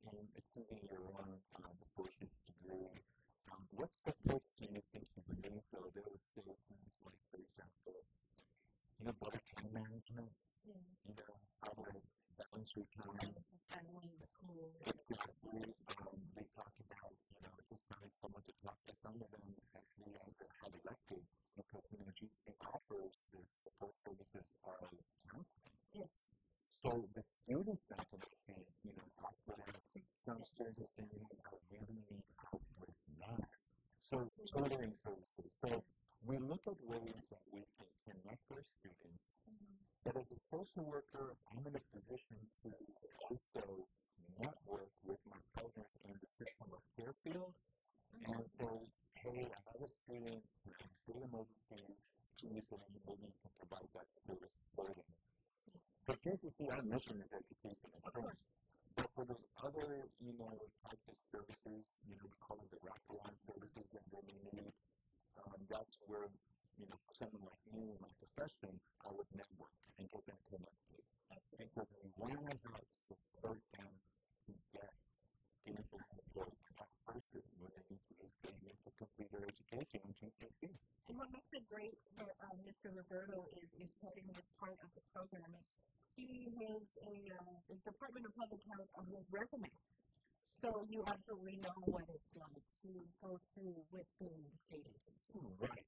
in achieving your own associate's degree? What support do you think you would need? So they would say things like, for example, better time management, how to balance your time. Family, school. Exactly. They talk about, just having someone to talk to. Some of them actually are highly elected because, GCC offers this support services counseling. Yeah. So the students actually, offer that. Some students are saying, I really need help with that. So tutoring services. So we look at ways that we can connect our students. But as a social worker, I'm in a position to also network with my partners in the system of care field and say, hey, I have a student who can bring them over to you, please, and maybe you can provide that service for them. But Gcc, our mission is education and training. But for those other, types of services, we call it the wraparound services that they may need, that's where, for someone like me in my profession, I would network and get them connected. Because we want to help support them to get into that person when they need to just get into complete their education in GCC. And what makes it great that Mr. Roberto is having this part of the program is he has a Department of Public Health on his resume. So you absolutely know what it's like to go through with the state agency. Right.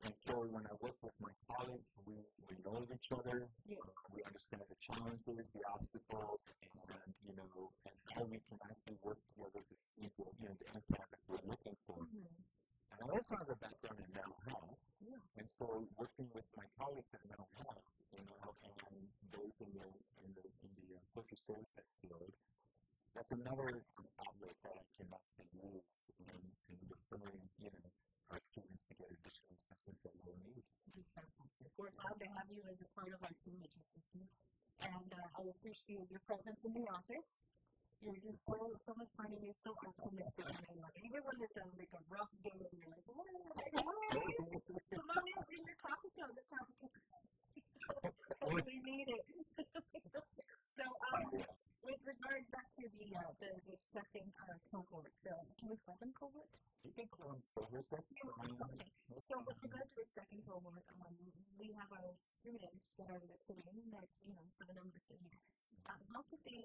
And so when I work with my colleagues, we know each other. Yeah. We understand the challenges, the obstacles, and how we can actually work together to equal, the impact that we're looking for. And I also have a background in mental health. Yeah. And so working with my colleagues in mental health, and those in the social services field, that's another outlet that I can actually use in referring, our students to get additional assistance that we'll need. That's fantastic. We're glad to have you as a part of our team at GCC. And I appreciate your presence in the office. You're just so much fun and you're so optimistic. Even when it's like a rough day, you're like, come on in, bring your coffee cup. We need it. So, with regard back to the second cohort, can we call them cohort? You can call them cohorts. That's fine. Okay. So with regard to the second cohort, we have our students that are listening that, some of them are here. How could they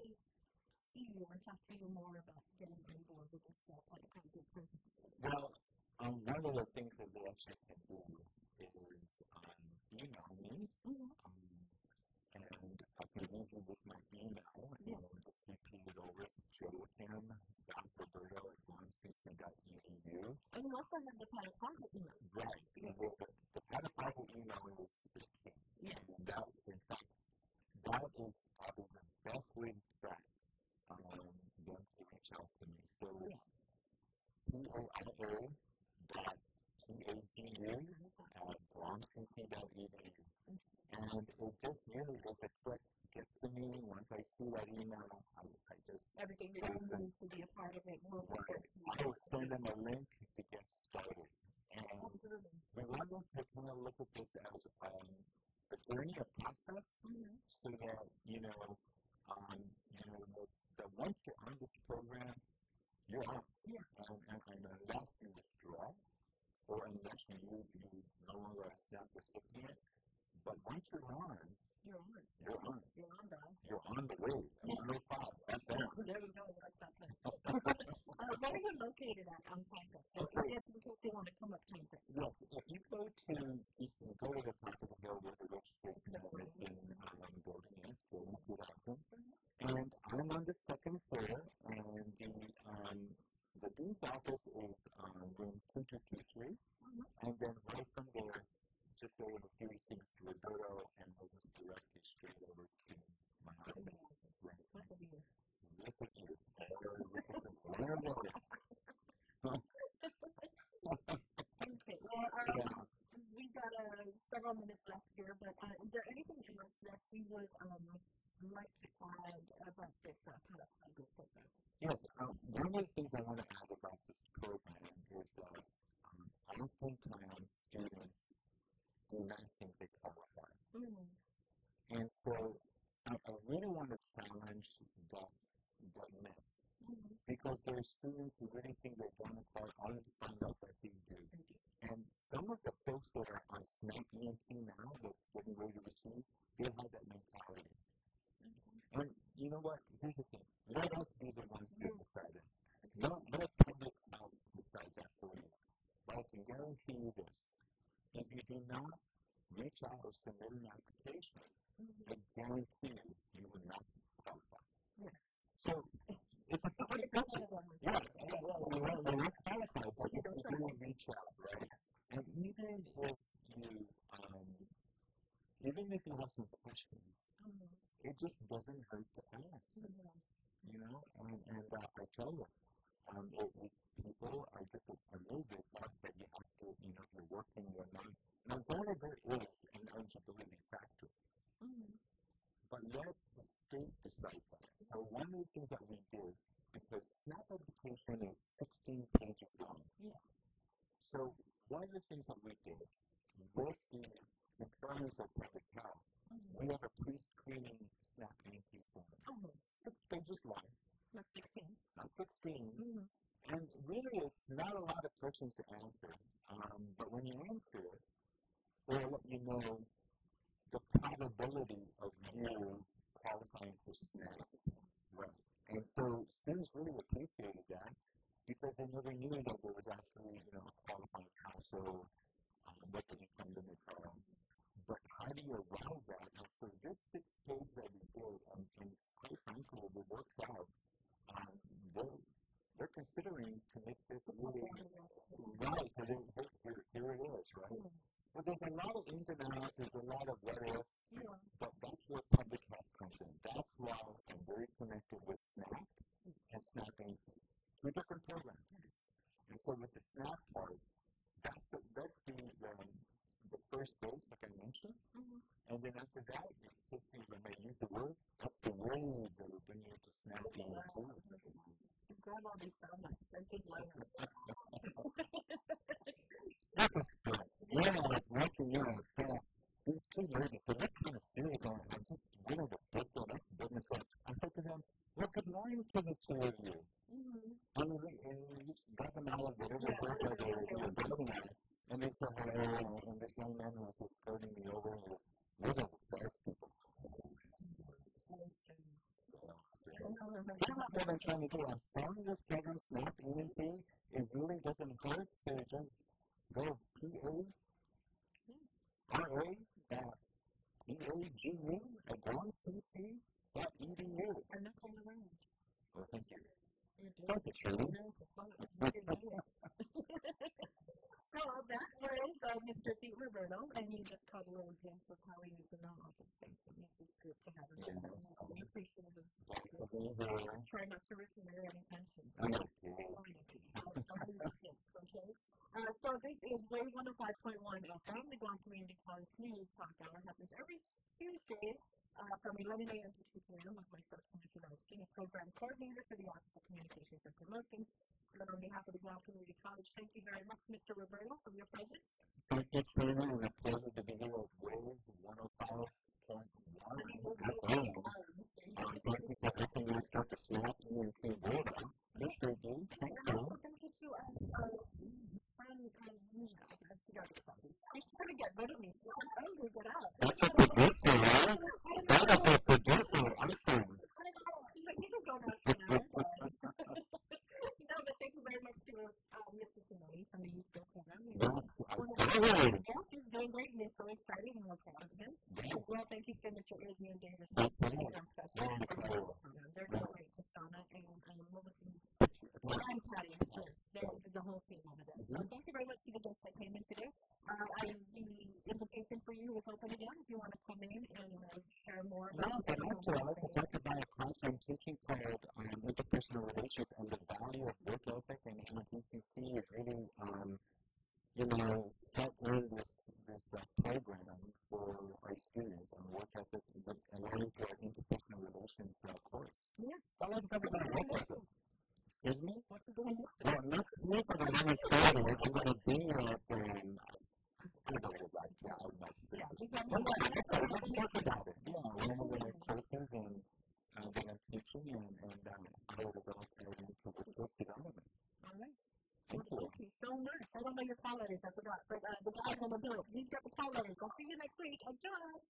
see you or talk to you more about getting on board with this kind of program? Well, one of the things that they actually can do is email me. And I can leave you with my email, just repeat it over to joakim.roberto@guamcc.edu. And you also have the private email. Right. The private email is key. Yes. And that is probably the best way to start them to reach out to me. So poia.tadu@guamcc.edu. And it just really is a quick get to me. Once I see that email, I just... Everything that you need to be a part of it will be good to you. I will send them a link to get started. And we want them to kind of look at this as a journey, a process, so that, that once you're on this program, you're on. Yeah. And unless you withdraw, or unless you no longer accept recipient, but once you're on, you're on. You're on. You're on, bro. You're on the way. No problem. That's there. There we go. Like that. Where are you located at on campus? If they want to come up campus. Yes. If you go to the top of the hill where the registration is in building is, building 2000. And I'm on the second floor, and the dean's office is room 2223. And then right from there, just over a few seats to Roberto, and we'll just direct you straight over to my office. Right. Look at you. Look at you. Okay. Well, we've got several minutes left here, but is there anything else that we would like to add about this kind of program? Yes. One of the things I want to add about this program is that I don't think my students do not think they qualify. And so I really want to challenge that myth. Because there are students who really think they don't qualify, only to find out that they do. And some of the folks that are on SNAP EMT now that's getting ready to receive, they have that mentality. And you know what? Here's the thing. Let us be the ones to decide it. Don't let public out decide that for you. But I can guarantee you this. If you do not reach out or submit an application, I guarantee you will not qualify. Yes. So, it's a public question. Yeah, you're not qualified, but you do reach out, right? And even if you have some questions, it just doesn't hurt to ask, you know? And I tell you, people are just a little bit like that you have to, you know, you're working or not. Now, granted, there is an eligibility factor, but let the state decide that. So one of the things that we did, because SNAP education is 16 pages long. Yeah. So one of the things that we did, with the concerns of public health, we have a pre-screening SNAP EMT form. 6 pages long. Not 16. Not 16. And really, it's not a lot of questions to answer. But when you answer it, it'll let you know the probability of you qualifying for SNAP. Right. And so students really appreciated that because they never knew that there was actually, you know, a qualifying council, what the income limits are. But how do you arrive at? And so this 6 pages that we did, and quite frankly, if it works out, they're considering to make this really right, because here it is, right? But there's a lot of ins and outs, there's a lot of what if, but that's where public health comes in. That's why I'm very connected with SNAP and SNAP EMT. 2 different programs. And so with the SNAP part, that's the first base, like I mentioned. And then after that, I may use the word, that's the wave that will bring you to SNAP EMT. Grab all these soundbites. They're good liners. Yeah, I was working in on staff. These 2 ladies, they look kind of serious. I just wanted to take them up to business. So I said to them, well, good morning to the 2 of you. And we just got them out of whatever work that they were doing. And they said, hello, and this young man was just starting me over and was, those are the best people. That's what I'm trying to do. I'm selling this program, SNAP EMT. It really doesn't hurt to just go PA.EAGU@GuamCC.edu. I'm not going around. Well, thank you. Thank you, Shirley. So that was Mr. Pete Roberto, and you just caught a little glimpse of how he is in our office space. It makes this group to have him. We appreciate it. Try not to retire any pension. Okay. So this is Wave 105.1 from the Guam Community Talk Community Talk Hour. Happens every Tuesday from 11 a.m. to 2 p.m. with myself, Commissioner Senior Program Coordinator for the Office of Communications and Promotions. And on behalf of the Guam Community College, thank you very much, Mr. Roberto, for your presence. Thank you, Trina, and a pleasure to be here with Wave 105.1. Thank you for helping us get the SNAP EMT board out. Yes, thank you. Thank you. He's trying to get rid of me. I'm angry, get out. That's a producer, right? That's a producer. Awesome. You can go now. No, but thank you very much to Mr. Sinoni from the Youth Build Program. He's doing great, and he's so excited, and we're proud of him. As well, thank you to Mr. Adrian Davis, program specialist for the program. They're doing great, Tastana, and Melissa. I'm Patty. The whole team over there. So thank you very much to the guests that came in today. The invitation for you is open again if you want to come in and share more. No, but also I like to talk about a class I'm teaching called Interpersonal Relations and the Value of Work Ethic, and Gcc is really, set in this program for our students on work ethic and learning to our interpersonal relations course. Yeah. I like to talk about work ethic. Excuse me? What's the going on? Well, next week on the 11th, I'm going to be at, I don't know right now, but let's talk about it. Yeah, one of the courses that I'm teaching and how to develop into workforce development. All right. Thank you. Thank you so much. don't know your call letters. I forgot. But the guy's on the bill. He's got the call letters. I'll see you next week. Adjust.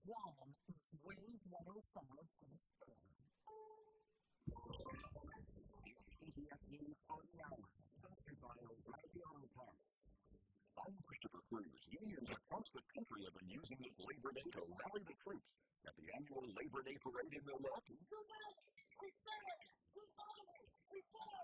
Guam is wave 105. CBS News on the Hour, sponsored by O'Reilly Auto Parts. I'm Christopher Cruz. Unions across the country have been using this Labor Day to rally the troops at the annual Labor Day Parade in Milwaukee.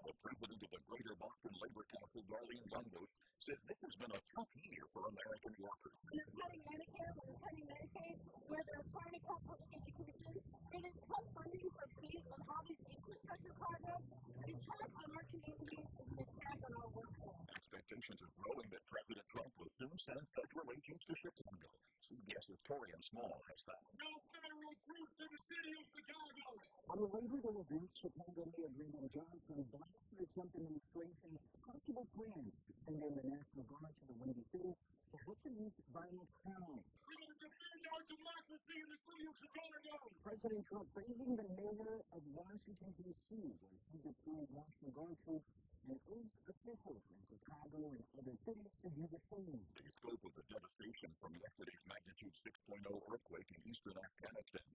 The president of the Greater Boston Labor Council, Darlene Lundos, said this has been a tough year for American workers. They're cutting Medicare, they're cutting Medicaid, where they're trying to cut public education. It is cut funding for fees and all these infrastructure projects. An attack on our communities is an attack on our workforce. Expectations are growing that President Trump will soon send federal agents to Chicago. CBS's Torian Small has that. No federal troops in the city of Chicago. On the Labor Day event, Chicago Mayor Brandon Johnson blasted the Trump administration's possible plans to send in the National Guard to the Windy City to help them use violent crime. We will defend our democracy in the city of Chicago. President Trump praising the mayor of Washington, D.C., where he deployed National Guard troops and urged officials in Chicago and other cities to do the same. The scope of the devastation from yesterday's magnitude 6.0 earthquake in eastern Afghanistan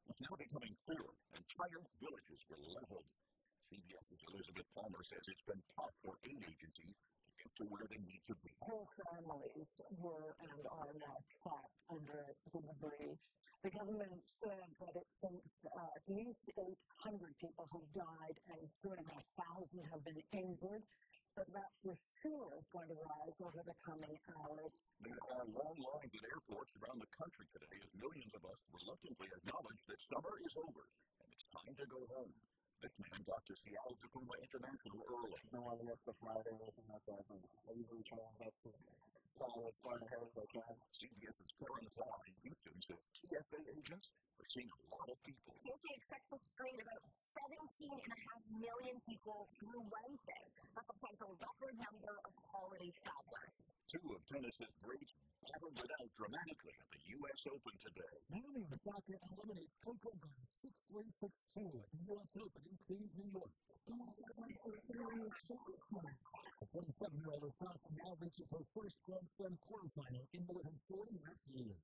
is now becoming clearer. Entire villages were leveled. CBS's Elizabeth Palmer says it's been tough for aid agencies to get to where they need to be. Whole families were and are now trapped under the debris. The government said that it thinks at least 800 people have died and 2,500 have been injured, but that for sure is going to rise over the coming hours. There are long lines at airports around the country today as millions of us reluctantly acknowledge that summer is over and it's time to go home. This man got to Seattle Tacoma International early. No one missed the flight or anything like that. I usually try my best to fly as far ahead as I can. CBS's Karen Law in Houston says TSA agents are seeing a lot of people. TSA expects to screen about 17.5 million people through Wednesday. That's a potential record number of quality travelers. Two of tennis's greats battled it out dramatically at the U.S. Open today. Naomi Osaka eliminates Coco Gauff 6-3, 6-2 at the U.S. Open in Queens, New York. The 27-year-old Osaka now reaches her first Grand Slam quarterfinal in more than 40 years.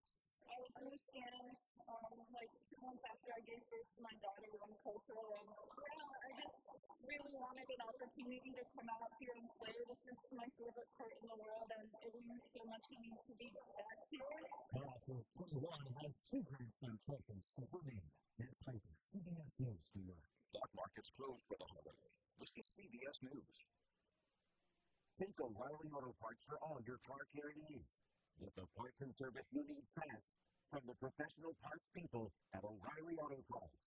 I understand, 2 months after I gave birth to my daughter, one cultural, and I just really wanted an opportunity to come out here and play. This is my favorite court in the world, and it means so much to me to be back here. After 21 has 2 Grand Slam trophies to her name. Matt Piper, CBS News, New York. Stock markets closed for the holiday. This is CBS News. Think O'Reilly Auto Parts for all your car care needs. Get the parts and service you need fast from the professional parts people at O'Reilly Auto Parts.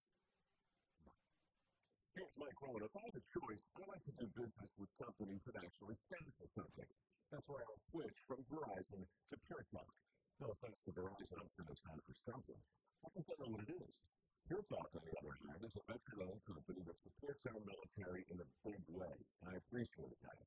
Here's Mike Rowan. If I had a choice, I like to do business with companies that actually stand for something. That's why I'll switch from Verizon to Pure Talk. No thanks to Verizon, I'm going to stand for something. I think I know what it is. Pure Talk, on the other hand, is a veteran-owned company that supports our military in a big way, and I appreciate that.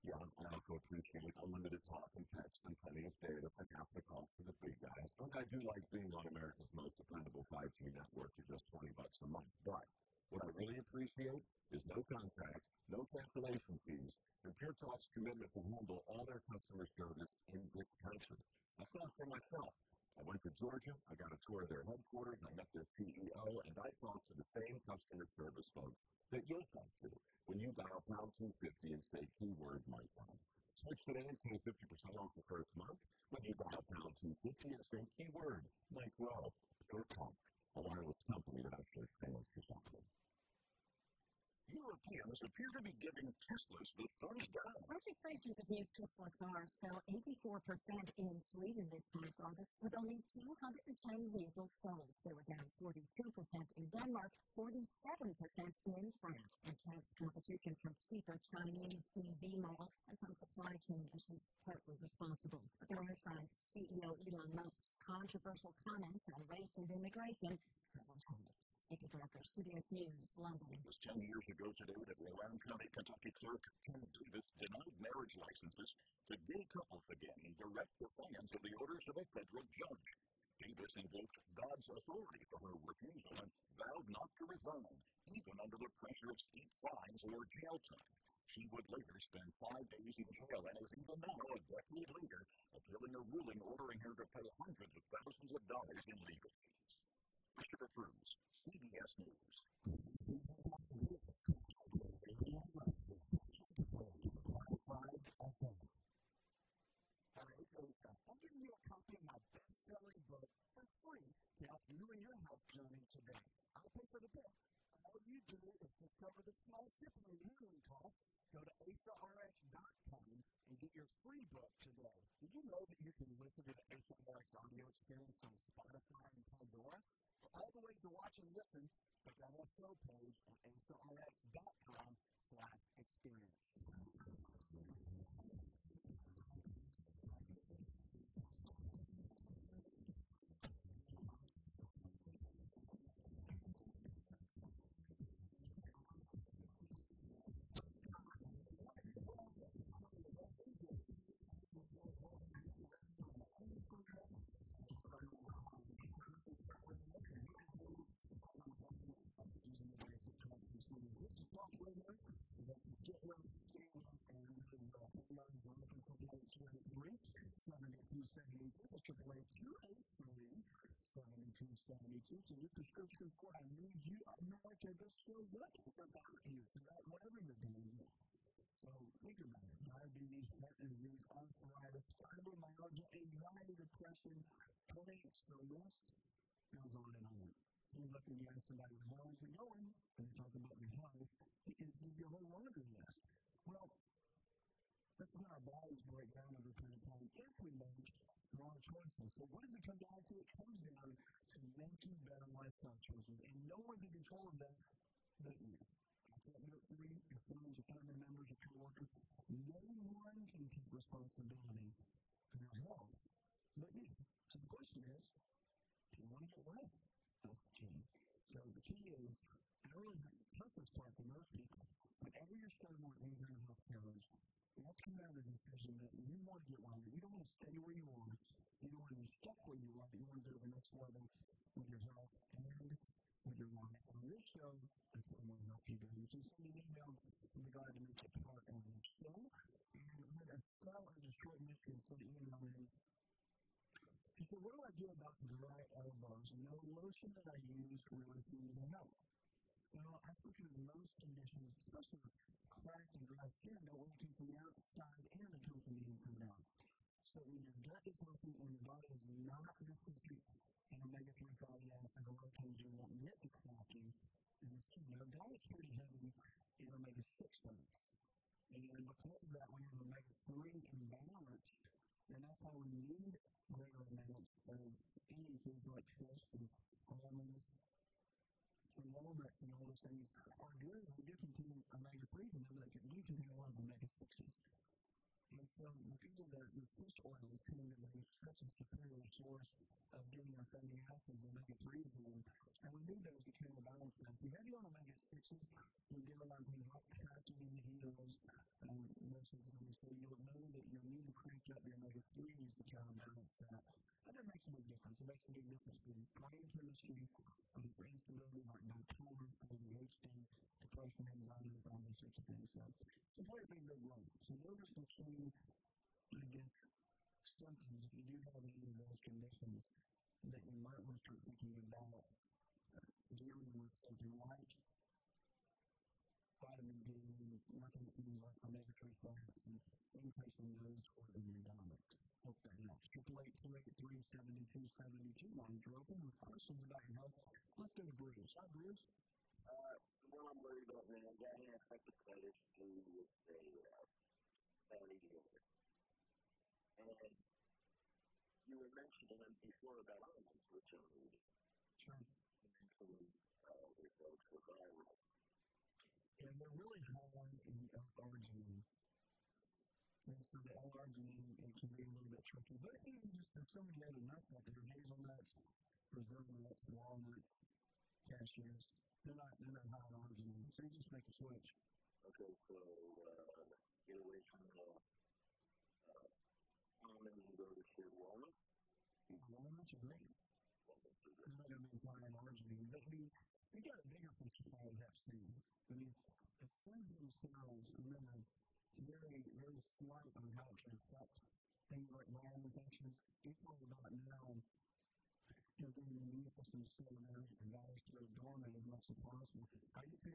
Yeah, I also appreciate unlimited talk and text and plenty of data for half the cost of the big guys. And I do like being on America's most dependable 5G network for just $20 a month. But what I really appreciate is no contract, no cancellation fees, and Pure Talk's commitment to handle all their customer service in this country. I saw it for myself. I went to Georgia, I got a tour of their headquarters, I met their CEO, and I talked to the same customer service folks that you'll talk to when you dial pound 250 and say keyword Mike Rowan. Switch today and save 50% off the first month when you dial pound 250 and say keyword Mike Rowan. Pure Talk, a wireless company that actually stands for something. Europeans appear to be giving Teslas the thumbs down. Registrations of new Tesla cars fell 84% in Sweden this past August, with only 210 vehicles sold. They were down 42% in Denmark, 47% in France. Intense competition from cheaper Chinese EV models and some supply chain issues partly responsible. But there are signs CEO Elon Musk's controversial comments on race and immigration hasn't helped. Nikki Barker, CBS News, London. It was 10 years ago today that Rowan County, Kentucky clerk Ken Davis denied marriage licenses to gay couples again in direct defiance of the orders of a federal judge. Davis invoked God's authority for her refusal and vowed not to resign, even woman under the pressure of steep fines or jail time. She would later spend 5 days in jail and is even now, a decade later, appealing a ruling ordering her to pay hundreds of thousands of dollars in legal fees. Christopher Cruz, CBS News. I'm giving you a copy of my best-selling book for free to help you in your health journey today. I'll pay for the book. All you do is discover the small shipping and handling cost. Go to AsaRx.com and get your free book today. Did you know that you can listen to the AsaRx audio experience on Spotify and Pandora? For all the ways to watch and listen, check out our show page at AsaRx.com/experience. So your prescription for I need you, America, this shows up. It's about you. It's about whatever you're doing. So think about it. Diabetes, heart disease, arthritis, fibromyalgia, anxiety, depression, plates, the list goes on and on. Seems like when you ask somebody, how is it going? And they talk about your health, you can give you a whole laundry list. Well, that's when our bodies break down over a period of time if we make wrong choices. So what does it come down to? It comes down to making better lifestyle choices. And no one's in control of that but you. Your friends, your family members, your coworkers. No one can take responsibility for your health but you. So the question is, do you want to get well? That's the key. So the key is, and really the toughest part for most people, whenever you're struggling with any kind of health challenge, that's come down to the decision that you want to get well. You don't want to stay where you are. You don't want to be stuck where you are. You want to go to the next level with your health and with your life. On this show, that's what I want to help you do. You can send me an email. I'll be glad to make it part of the show. And when a fellow in Detroit, Michigan sent an email in, he said, what do I do about dry elbows? No lotion that I use really seems to help. Well, that's because most conditions, especially with cracked and dry skin, don't really come from the outside and they come from the inside out. So when your gut is healthy and your body is not deficient in omega-3 fatty acids, a lot of times you won't get the cracking in the skin. Now, diet's pretty heavy in omega-6 fats. And because of that, when you're omega-3 imbalance, then that's why we need greater amounts of eating foods like fish and almonds and walnuts and all those things are good. We do contain omega-3s in them, but they do contain a lot of omega-6s. And so because of the fish oils tend to be such a superior source of getting our fatty acids and omega-3s in, and we need those to counterbalance that. If you have your omega-6s, you'll get a lot of things like catechins, those sorts of things. So you'll know that you'll need to crank up your omega-3s to counterbalance that. And that makes a big difference. It makes a big difference in brain chemistry, for instability like bipolar, ADHD, depression, anxiety, all those sorts of things. So it's a very big role. So those are some key, I guess, symptoms if you do have any of those conditions that you might want to start thinking about dealing with something like vitamin D, looking at things like omega-3 fats and increasing those or in your diet. Hope that helps. 888-283-7272. Lines are open with questions about your health. Let's go to Bruce. Hi, Bruce. What I'm worried about now, I got hepatitis C with a fatty liver. And you were mentioning before about almonds, which I'm eating. Sure. And include results for viral. And they're really high in L-arginine. And so the L-arginine, it can be a little bit tricky. But there's so many other nuts out there. Hazelnuts, Brazil nuts, walnuts, cashews. They're not high in arginine. So you just make a switch. Okay, so get away from almonds and go to shea walnut. Walnuts are great. They're not going to be high in arginine. But we got a bigger fish to fry with Hep C. these scenarios, remember, very, very slight on how it can affect things like viral infections. It's all about now getting the immune system still there and virus to go dormant as much as possible. How do you think